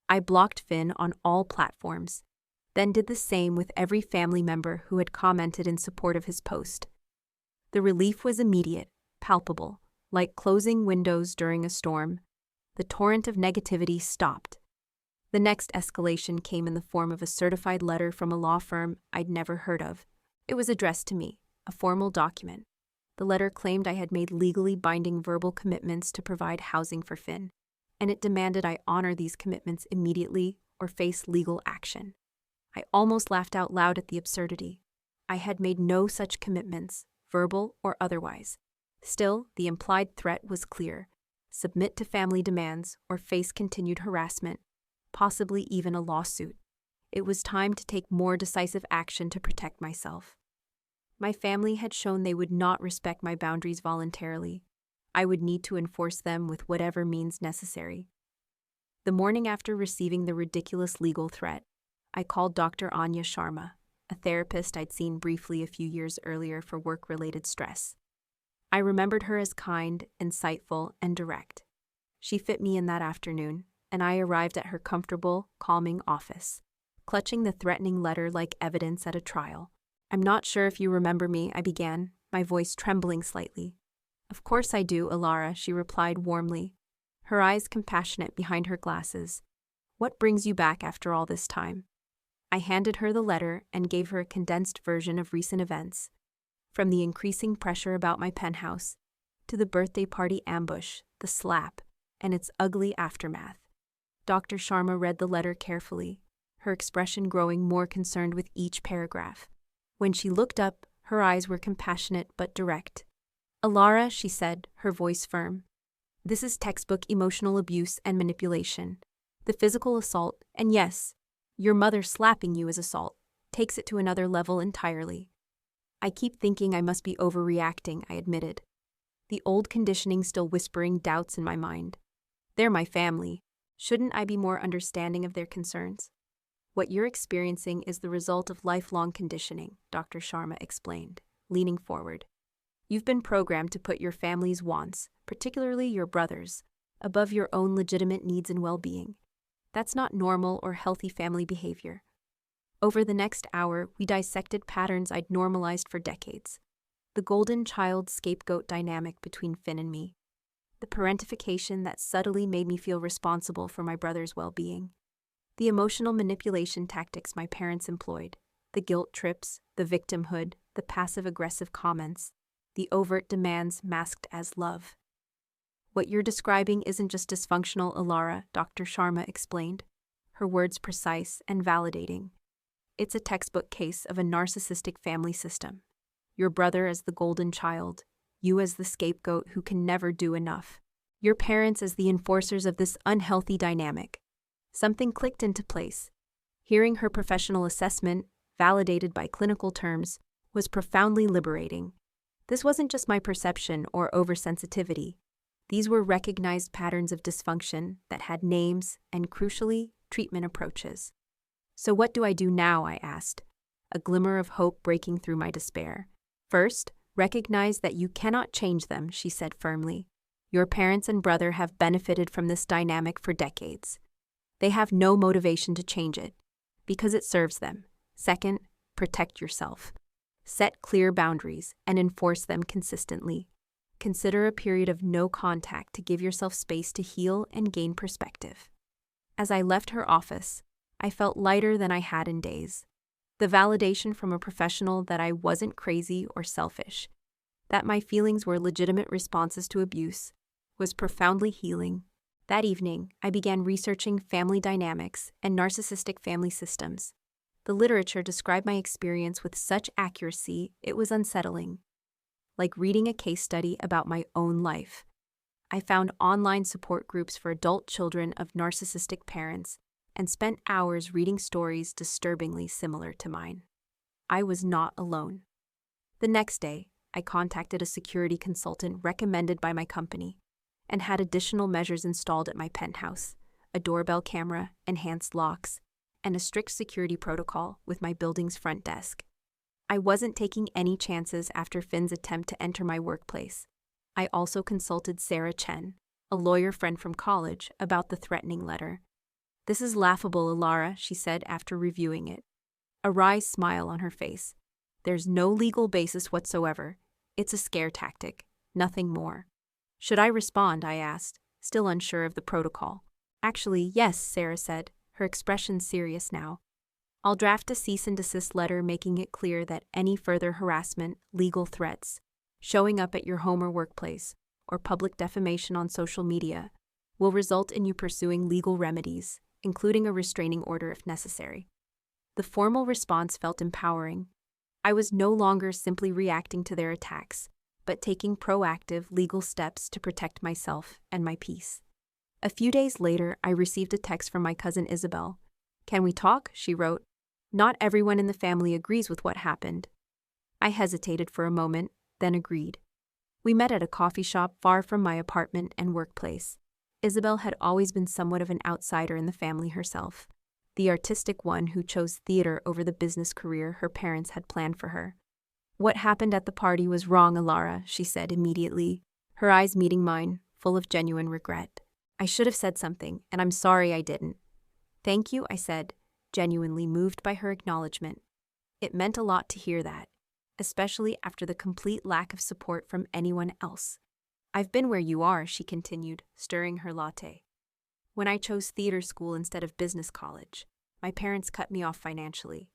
I blocked Finn on all platforms, then did the same with every family member who had commented in support of his post. The relief was immediate, palpable, like closing windows during a storm. The torrent of negativity stopped. The next escalation came in the form of a certified letter from a law firm I'd never heard of. It was addressed to me, a formal document. The letter claimed I had made legally binding verbal commitments to provide housing for Finn, and it demanded I honor these commitments immediately or face legal action. I almost laughed out loud at the absurdity. I had made no such commitments, verbal or otherwise. Still, the implied threat was clear: submit to family demands or face continued harassment, possibly even a lawsuit. It was time to take more decisive action to protect myself. My family had shown they would not respect my boundaries voluntarily. I would need to enforce them with whatever means necessary. The morning after receiving the ridiculous legal threat, I called Dr. Anya Sharma, a therapist I'd seen briefly a few years earlier for work-related stress. I remembered her as kind, insightful, and direct. She fit me in that afternoon, and I arrived at her comfortable, calming office, clutching the threatening letter like evidence at a trial. "I'm not sure if you remember me," I began, my voice trembling slightly. "Of course I do, Alara," she replied warmly, her eyes compassionate behind her glasses. "What brings you back after all this time?" I handed her the letter and gave her a condensed version of recent events, from the increasing pressure about my penthouse to the birthday party ambush, the slap, and its ugly aftermath. Dr. Sharma read the letter carefully, her expression growing more concerned with each paragraph. When she looked up, her eyes were compassionate but direct. "Alara," she said, her voice firm, "this is textbook emotional abuse and manipulation. The physical assault, and yes, your mother slapping you is assault, takes it to another level entirely. I keep thinking I must be overreacting," I admitted, the old conditioning still whispering doubts in my mind. "They're my family. Shouldn't I be more understanding of their concerns?" "What you're experiencing is the result of lifelong conditioning," Dr. Sharma explained, leaning forward. "You've been programmed to put your family's wants, particularly your brother's, above your own legitimate needs and well-being. That's not normal or healthy family behavior." Over the next hour, we dissected patterns I'd normalized for decades. The golden child scapegoat dynamic between Finn and me. The parentification that subtly made me feel responsible for my brother's well-being. The emotional manipulation tactics my parents employed. The guilt trips, the victimhood, the passive-aggressive comments, the overt demands masked as love. "What you're describing isn't just dysfunctional, Alara," Dr. Sharma explained, her words precise and validating. "It's a textbook case of a narcissistic family system. Your brother as the golden child, you as the scapegoat who can never do enough. Your parents as the enforcers of this unhealthy dynamic." Something clicked into place. Hearing her professional assessment, validated by clinical terms, was profoundly liberating. This wasn't just my perception or oversensitivity. These were recognized patterns of dysfunction that had names and, crucially, treatment approaches. "So what do I do now?" I asked, a glimmer of hope breaking through my despair. "First, recognize that you cannot change them," she said firmly. "Your parents and brother have benefited from this dynamic for decades. They have no motivation to change it, because it serves them. Second, protect yourself. Set clear boundaries and enforce them consistently. Consider a period of no contact to give yourself space to heal and gain perspective." As I left her office, I felt lighter than I had in days. The validation from a professional that I wasn't crazy or selfish, that my feelings were legitimate responses to abuse, was profoundly healing. That evening, I began researching family dynamics and narcissistic family systems. The literature described my experience with such accuracy it was unsettling. Like reading a case study about my own life. I found online support groups for adult children of narcissistic parents and spent hours reading stories disturbingly similar to mine. I was not alone. The next day, I contacted a security consultant recommended by my company and had additional measures installed at my penthouse: a doorbell camera, enhanced locks, and a strict security protocol with my building's front desk. I wasn't taking any chances after Finn's attempt to enter my workplace. I also consulted Sarah Chen, a lawyer friend from college, about the threatening letter. "This is laughable, Alara," she said after reviewing it, a wry smile on her face. "There's no legal basis whatsoever. It's a scare tactic, nothing more." "Should I respond?" I asked, still unsure of the protocol. "Actually, yes," Sarah said, her expression serious now. "I'll draft a cease and desist letter making it clear that any further harassment, legal threats, showing up at your home or workplace, or public defamation on social media will result in you pursuing legal remedies, including a restraining order if necessary." The formal response felt empowering. I was no longer simply reacting to their attacks, but taking proactive legal steps to protect myself and my peace. A few days later, I received a text from my cousin Isabel. "Can we talk?" she wrote. "Not everyone in the family agrees with what happened." I hesitated for a moment, then agreed. We met at a coffee shop far from my apartment and workplace. Isabel had always been somewhat of an outsider in the family herself, the artistic one who chose theater over the business career her parents had planned for her. "What happened at the party was wrong, Alara," she said immediately, her eyes meeting mine, full of genuine regret. "I should have said something, and I'm sorry I didn't." "Thank you," I said, genuinely moved by her acknowledgement. It meant a lot to hear that, especially after the complete lack of support from anyone else. "I've been where you are," she continued, stirring her latte. "When I chose theater school instead of business college, my parents cut me off financially.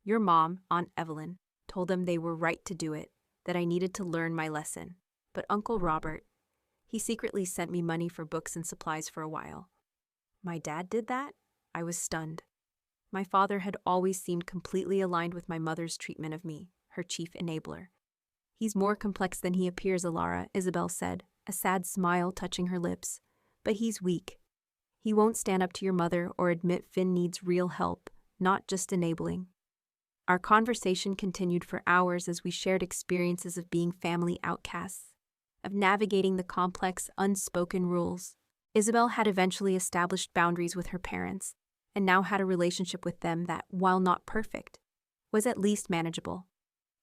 Your mom, Aunt Evelyn, told them they were right to do it, that I needed to learn my lesson. But Uncle Robert, he secretly sent me money for books and supplies for a while." "My dad did that?" I was stunned. My father had always seemed completely aligned with my mother's treatment of me, her chief enabler. "He's more complex than he appears, Alara," Isabel said, a sad smile touching her lips. "But he's weak. He won't stand up to your mother or admit Finn needs real help, not just enabling." Our conversation continued for hours as we shared experiences of being family outcasts, of navigating the complex, unspoken rules. Isabel had eventually established boundaries with her parents, and now had a relationship with them that, while not perfect, was at least manageable.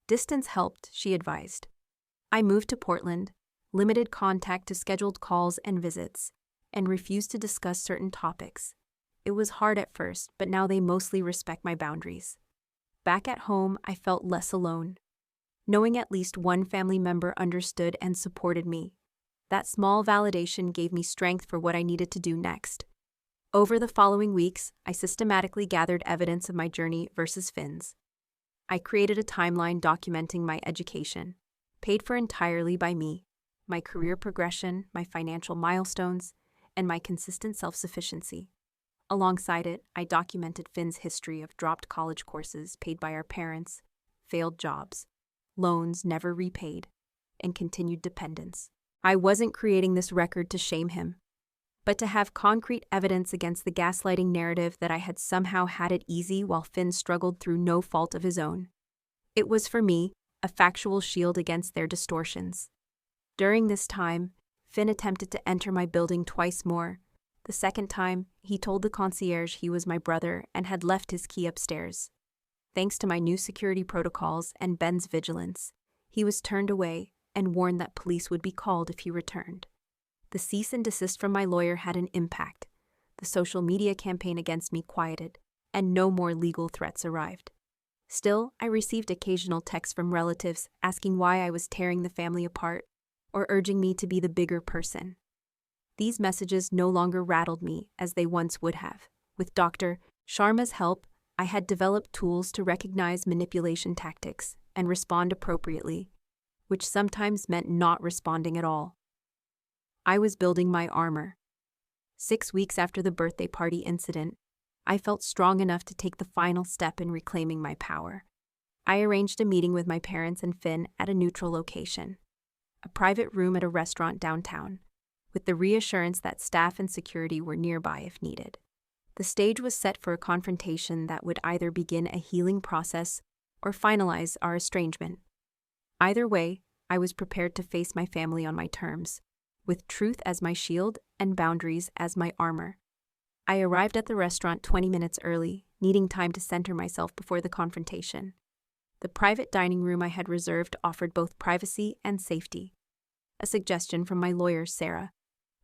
Distance helped, she advised. I moved to Portland, limited contact to scheduled calls and visits, and refused to discuss certain topics. It was hard at first, but now they mostly respect my boundaries. Back at home, I felt less alone. Knowing at least one family member understood and supported me, that small validation gave me strength for what I needed to do next. Over the following weeks, I systematically gathered evidence of my journey versus Finn's. I created a timeline documenting my education, paid for entirely by me, my career progression, my financial milestones, and my consistent self-sufficiency. Alongside it, I documented Finn's history of dropped college courses paid by our parents, failed jobs, loans never repaid, and continued dependence. I wasn't creating this record to shame him, but to have concrete evidence against the gaslighting narrative that I had somehow had it easy while Finn struggled through no fault of his own. It was, for me, a factual shield against their distortions. During this time, Finn attempted to enter my building twice more. The second time, he told the concierge he was my brother and had left his key upstairs. Thanks to my new security protocols and Ben's vigilance, he was turned away and warned that police would be called if he returned. The cease and desist from my lawyer had an impact. The social media campaign against me quieted, and no more legal threats arrived. Still, I received occasional texts from relatives asking why I was tearing the family apart or urging me to be the bigger person. These messages no longer rattled me as they once would have. With Dr. Sharma's help, I had developed tools to recognize manipulation tactics and respond appropriately, which sometimes meant not responding at all. I was building my armor. 6 weeks after the birthday party incident, I felt strong enough to take the final step in reclaiming my power. I arranged a meeting with my parents and Finn at a neutral location, a private room at a restaurant downtown, with the reassurance that staff and security were nearby if needed. The stage was set for a confrontation that would either begin a healing process or finalize our estrangement. Either way, I was prepared to face my family on my terms, with truth as my shield and boundaries as my armor. I arrived at the restaurant 20 minutes early, needing time to center myself before the confrontation. The private dining room I had reserved offered both privacy and safety. A suggestion from my lawyer, Sarah,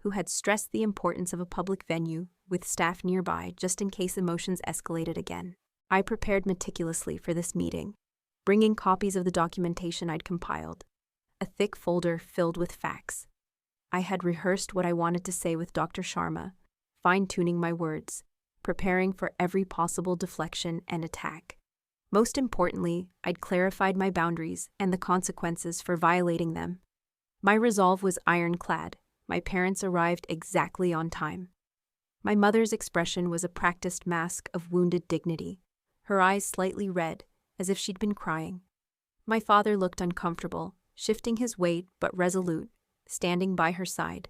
who had stressed the importance of a public venue with staff nearby just in case emotions escalated again. I prepared meticulously for this meeting, bringing copies of the documentation I'd compiled, a thick folder filled with facts. I had rehearsed what I wanted to say with Dr. Sharma, fine-tuning my words, preparing for every possible deflection and attack. Most importantly, I'd clarified my boundaries and the consequences for violating them. My resolve was ironclad. My parents arrived exactly on time. My mother's expression was a practiced mask of wounded dignity, her eyes slightly red, as if she'd been crying. My father looked uncomfortable, shifting his weight but resolute, standing by her side.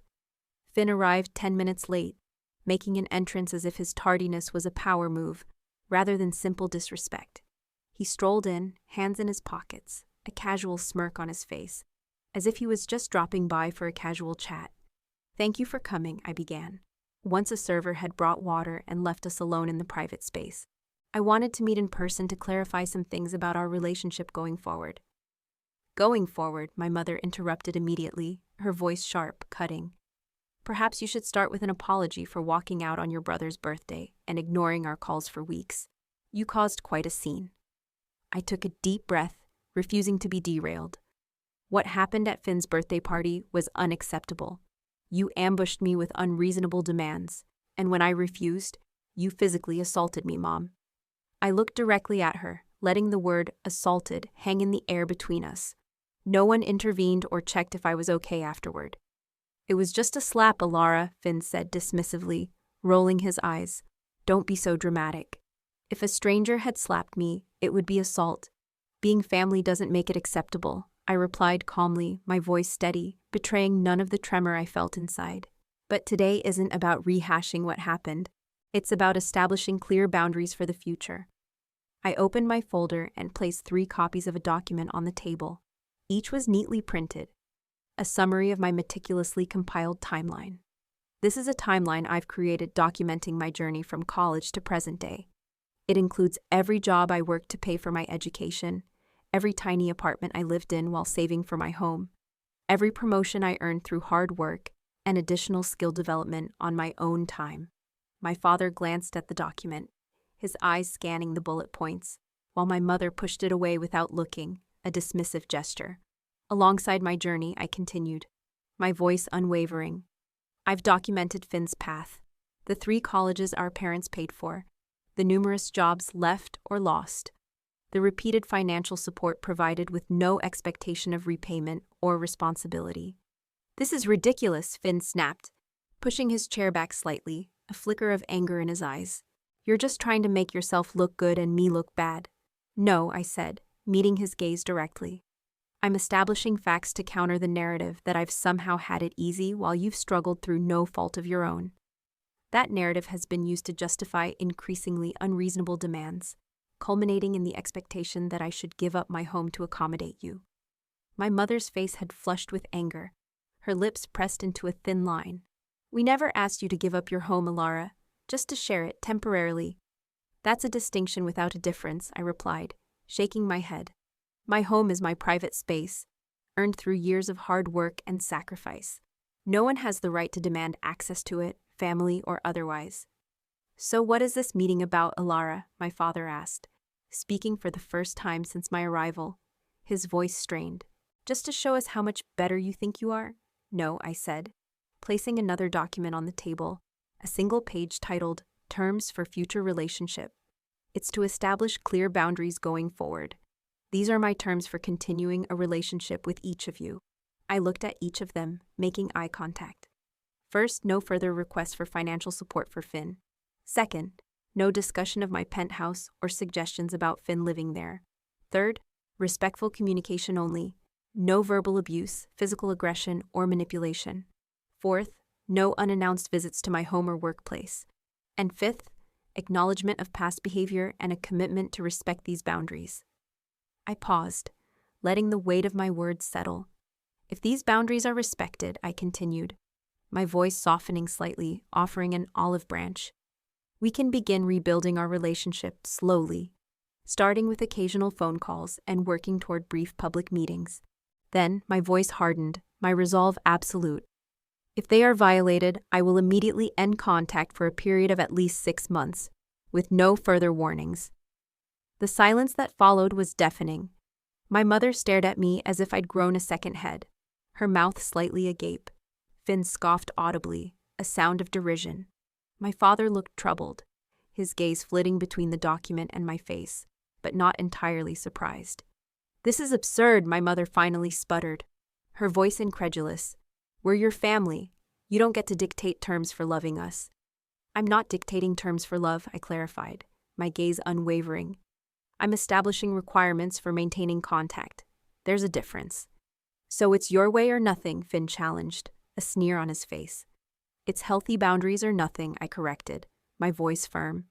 Finn arrived 10 minutes late, making an entrance as if his tardiness was a power move, rather than simple disrespect. He strolled in, hands in his pockets, a casual smirk on his face, as if he was just dropping by for a casual chat. "Thank you for coming," I began, once a server had brought water and left us alone in the private space. "I wanted to meet in person to clarify some things about our relationship going forward." "Going forward," my mother interrupted immediately, her voice sharp, cutting. "Perhaps you should start with an apology for walking out on your brother's birthday and ignoring our calls for weeks. You caused quite a scene." I took a deep breath, refusing to be derailed. What happened at Finn's birthday party was unacceptable. You ambushed me with unreasonable demands, and when I refused, you physically assaulted me, Mom. I looked directly at her, letting the word assaulted hang in the air between us. No one intervened or checked if I was okay afterward. "It was just a slap, Alara," Finn said dismissively, rolling his eyes. "Don't be so dramatic. If a stranger had slapped me, it would be assault. Being family doesn't make it acceptable," I replied calmly, my voice steady, betraying none of the tremor I felt inside. "But today isn't about rehashing what happened. It's about establishing clear boundaries for the future." I opened my folder and placed 3 copies of a document on the table. Each was neatly printed, a summary of my meticulously compiled timeline. This is a timeline I've created documenting my journey from college to present day. It includes every job I worked to pay for my education, every tiny apartment I lived in while saving for my home, every promotion I earned through hard work, and additional skill development on my own time. My father glanced at the document, his eyes scanning the bullet points, while my mother pushed it away without looking, a dismissive gesture. Alongside my journey, I continued, my voice unwavering. "I've documented Finn's path, the 3 colleges our parents paid for, the numerous jobs left or lost, the repeated financial support provided with no expectation of repayment or responsibility." "This is ridiculous," Finn snapped, pushing his chair back slightly, a flicker of anger in his eyes. "You're just trying to make yourself look good and me look bad." "No," I said, meeting his gaze directly. "I'm establishing facts to counter the narrative that I've somehow had it easy while you've struggled through no fault of your own. That narrative has been used to justify increasingly unreasonable demands, culminating in the expectation that I should give up my home to accommodate you." My mother's face had flushed with anger, her lips pressed into a thin line. "We never asked you to give up your home, Alara, just to share it temporarily." "That's a distinction without a difference," I replied, shaking my head. "My home is my private space, earned through years of hard work and sacrifice. No one has the right to demand access to it, family or otherwise." "So what is this meeting about, Alara?" my father asked, speaking for the first time since my arrival, his voice strained. "Just to show us how much better you think you are?" "No," I said, placing another document on the table, a single page titled Terms for Future Relationship. "It's to establish clear boundaries going forward. These are my terms for continuing a relationship with each of you." I looked at each of them, making eye contact. First, no further requests for financial support for Finn. Second, no discussion of my penthouse or suggestions about Finn living there. Third, respectful communication only. No verbal abuse, physical aggression, or manipulation. Fourth, no unannounced visits to my home or workplace. And fifth, acknowledgement of past behavior and a commitment to respect these boundaries. I paused, letting the weight of my words settle. "If these boundaries are respected," I continued, my voice softening slightly, offering an olive branch, "we can begin rebuilding our relationship slowly. starting with occasional phone calls and working toward brief public meetings. Then, my voice hardened, my resolve absolute. If they are violated, I will immediately end contact for a period of at least 6 months, with no further warnings. The silence that followed was deafening. My mother stared at me as if I'd grown a second head, her mouth slightly agape. Finn scoffed audibly, a sound of derision. My father looked troubled, his gaze flitting between the document and my face, but not entirely surprised. "This is absurd," my mother finally sputtered, her voice incredulous. "We're your family. You don't get to dictate terms for loving us." "I'm not dictating terms for love," I clarified, my gaze unwavering. "I'm establishing requirements for maintaining contact. There's a difference." "So it's your way or nothing," Finn challenged, a sneer on his face. "It's healthy boundaries or nothing," I corrected, my voice firm.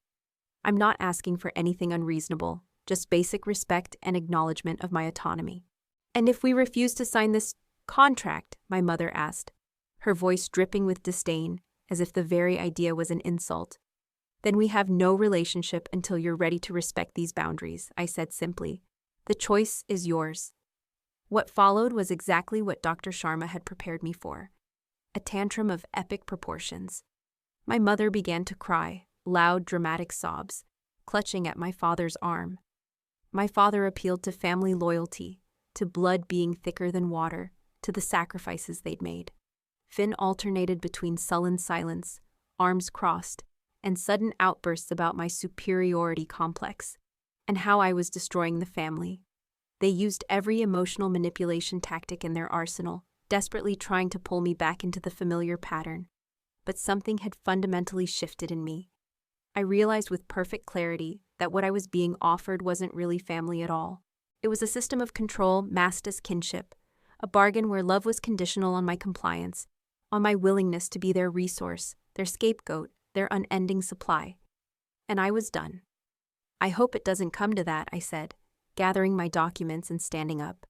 "I'm not asking for anything unreasonable, just basic respect and acknowledgement of my autonomy." "And if we refuse to sign this contract?" my mother asked, her voice dripping with disdain, as if the very idea was an insult. "Then we have no relationship until you're ready to respect these boundaries," I said simply. "The choice is yours." What followed was exactly what Dr. Sharma had prepared me for. A tantrum of epic proportions. My mother began to cry, loud, dramatic sobs, clutching at my father's arm. My father appealed to family loyalty, to blood being thicker than water, to the sacrifices they'd made. Finn alternated between sullen silence, arms crossed, and sudden outbursts about my superiority complex, and how I was destroying the family. They used every emotional manipulation tactic in their arsenal, desperately trying to pull me back into the familiar pattern. But something had fundamentally shifted in me. I realized with perfect clarity that what I was being offered wasn't really family at all. It was a system of control masked as kinship, a bargain where love was conditional on my compliance, on my willingness to be their resource, their scapegoat, their unending supply. And I was done. "I hope it doesn't come to that," I said, gathering my documents and standing up.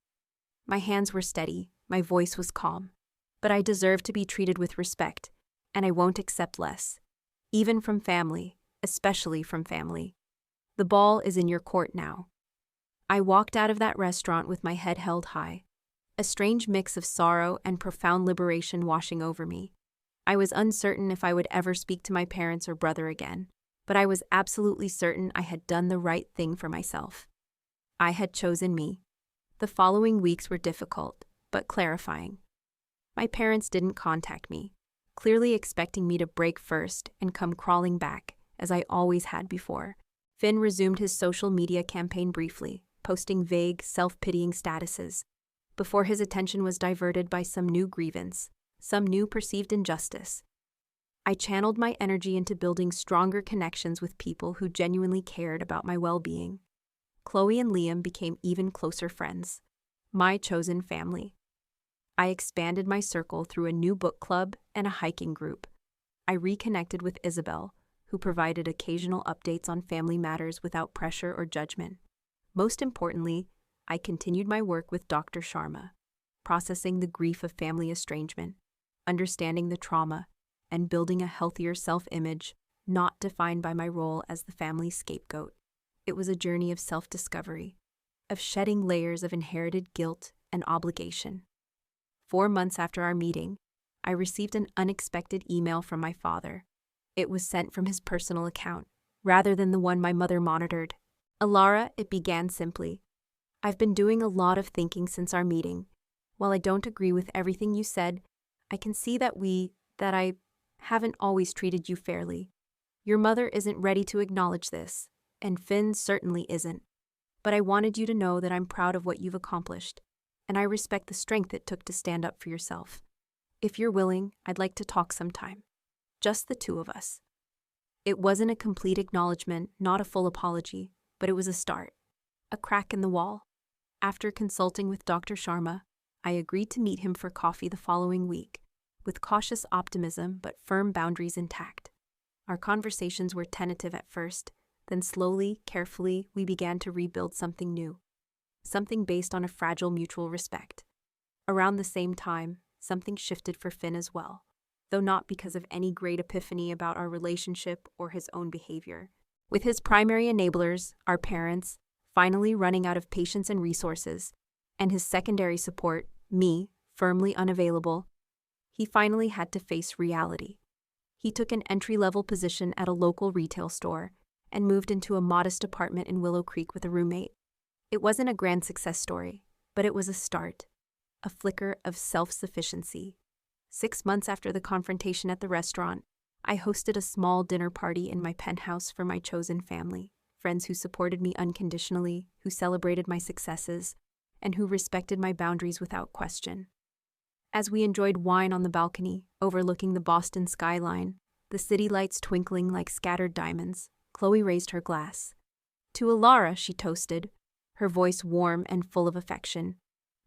My hands were steady, my voice was calm. "But I deserve to be treated with respect, and I won't accept less. Even from family, especially from family. The ball is in your court now." I walked out of that restaurant with my head held high, a strange mix of sorrow and profound liberation washing over me. I was uncertain if I would ever speak to my parents or brother again, but I was absolutely certain I had done the right thing for myself. I had chosen me. The following weeks were difficult, but clarifying. My parents didn't contact me, clearly expecting me to break first and come crawling back, as I always had before. Finn resumed his social media campaign briefly, posting vague, self-pitying statuses, before his attention was diverted by some new grievance, some new perceived injustice. I channeled my energy into building stronger connections with people who genuinely cared about my well-being. Chloe and Liam became even closer friends, my chosen family. I expanded my circle through a new book club and a hiking group. I reconnected with Isabel, who provided occasional updates on family matters without pressure or judgment. Most importantly, I continued my work with Dr. Sharma, processing the grief of family estrangement, understanding the trauma, and building a healthier self-image, not defined by my role as the family's scapegoat. It was a journey of self-discovery, of shedding layers of inherited guilt and obligation. 4 months after our meeting, I received an unexpected email from my father. It was sent from his personal account, rather than the one my mother monitored. "Alara," it began simply, "I've been doing a lot of thinking since our meeting. While I don't agree with everything you said, I can see that I haven't always treated you fairly. Your mother isn't ready to acknowledge this, and Finn certainly isn't. But I wanted you to know that I'm proud of what you've accomplished, and I respect the strength it took to stand up for yourself. If you're willing, I'd like to talk sometime. Just the two of us." It wasn't a complete acknowledgement, not a full apology, but it was a start, a crack in the wall. After consulting with Dr. Sharma, I agreed to meet him for coffee the following week, with cautious optimism but firm boundaries intact. Our conversations were tentative at first, then slowly, carefully, we began to rebuild something new, something based on a fragile mutual respect. Around the same time, something shifted for Finn as well, though not because of any great epiphany about our relationship or his own behavior. With his primary enablers, our parents, finally running out of patience and resources, and his secondary support, me, firmly unavailable, he finally had to face reality. He took an entry-level position at a local retail store and moved into a modest apartment in Willow Creek with a roommate. It wasn't a grand success story, but it was a start, a flicker of self-sufficiency. 6 months after the confrontation at the restaurant, I hosted a small dinner party in my penthouse for my chosen family, friends who supported me unconditionally, who celebrated my successes, and who respected my boundaries without question. As we enjoyed wine on the balcony, overlooking the Boston skyline, the city lights twinkling like scattered diamonds, Chloe raised her glass. To Alara, she toasted, her voice warm and full of affection,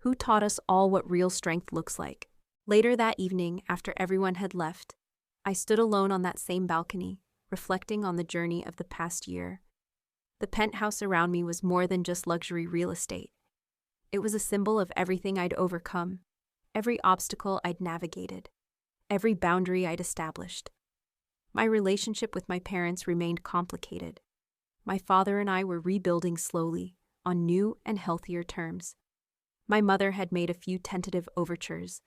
who taught us all what real strength looks like. Later that evening, after everyone had left, I stood alone on that same balcony, reflecting on the journey of the past year. The penthouse around me was more than just luxury real estate. It was a symbol of everything I'd overcome, every obstacle I'd navigated, every boundary I'd established. My relationship with my parents remained complicated. My father and I were rebuilding slowly, on new and healthier terms. My mother had made a few tentative overtures,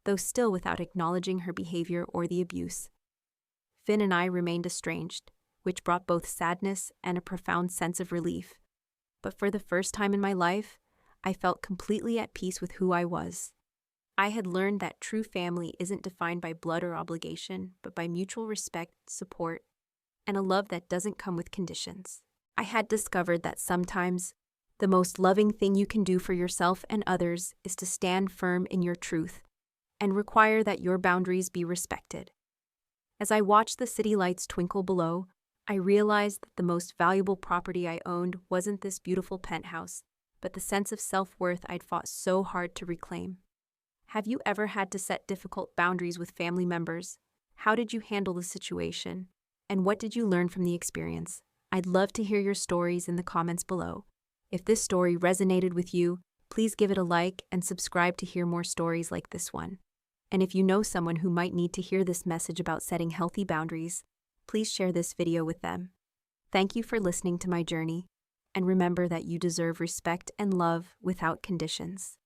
though still without acknowledging her behavior or the abuse. Finn and I remained estranged, which brought both sadness and a profound sense of relief. But for the first time in my life, I felt completely at peace with who I was. I had learned that true family isn't defined by blood or obligation, but by mutual respect, support, and a love that doesn't come with conditions. I had discovered that sometimes the most loving thing you can do for yourself and others is to stand firm in your truth and require that your boundaries be respected. As I watched the city lights twinkle below, I realized that the most valuable property I owned wasn't this beautiful penthouse, but the sense of self-worth I'd fought so hard to reclaim. Have you ever had to set difficult boundaries with family members? How did you handle the situation? And what did you learn from the experience? I'd love to hear your stories in the comments below. If this story resonated with you, please give it a like and subscribe to hear more stories like this one. And if you know someone who might need to hear this message about setting healthy boundaries, please share this video with them. Thank you for listening to my journey, and remember that you deserve respect and love without conditions.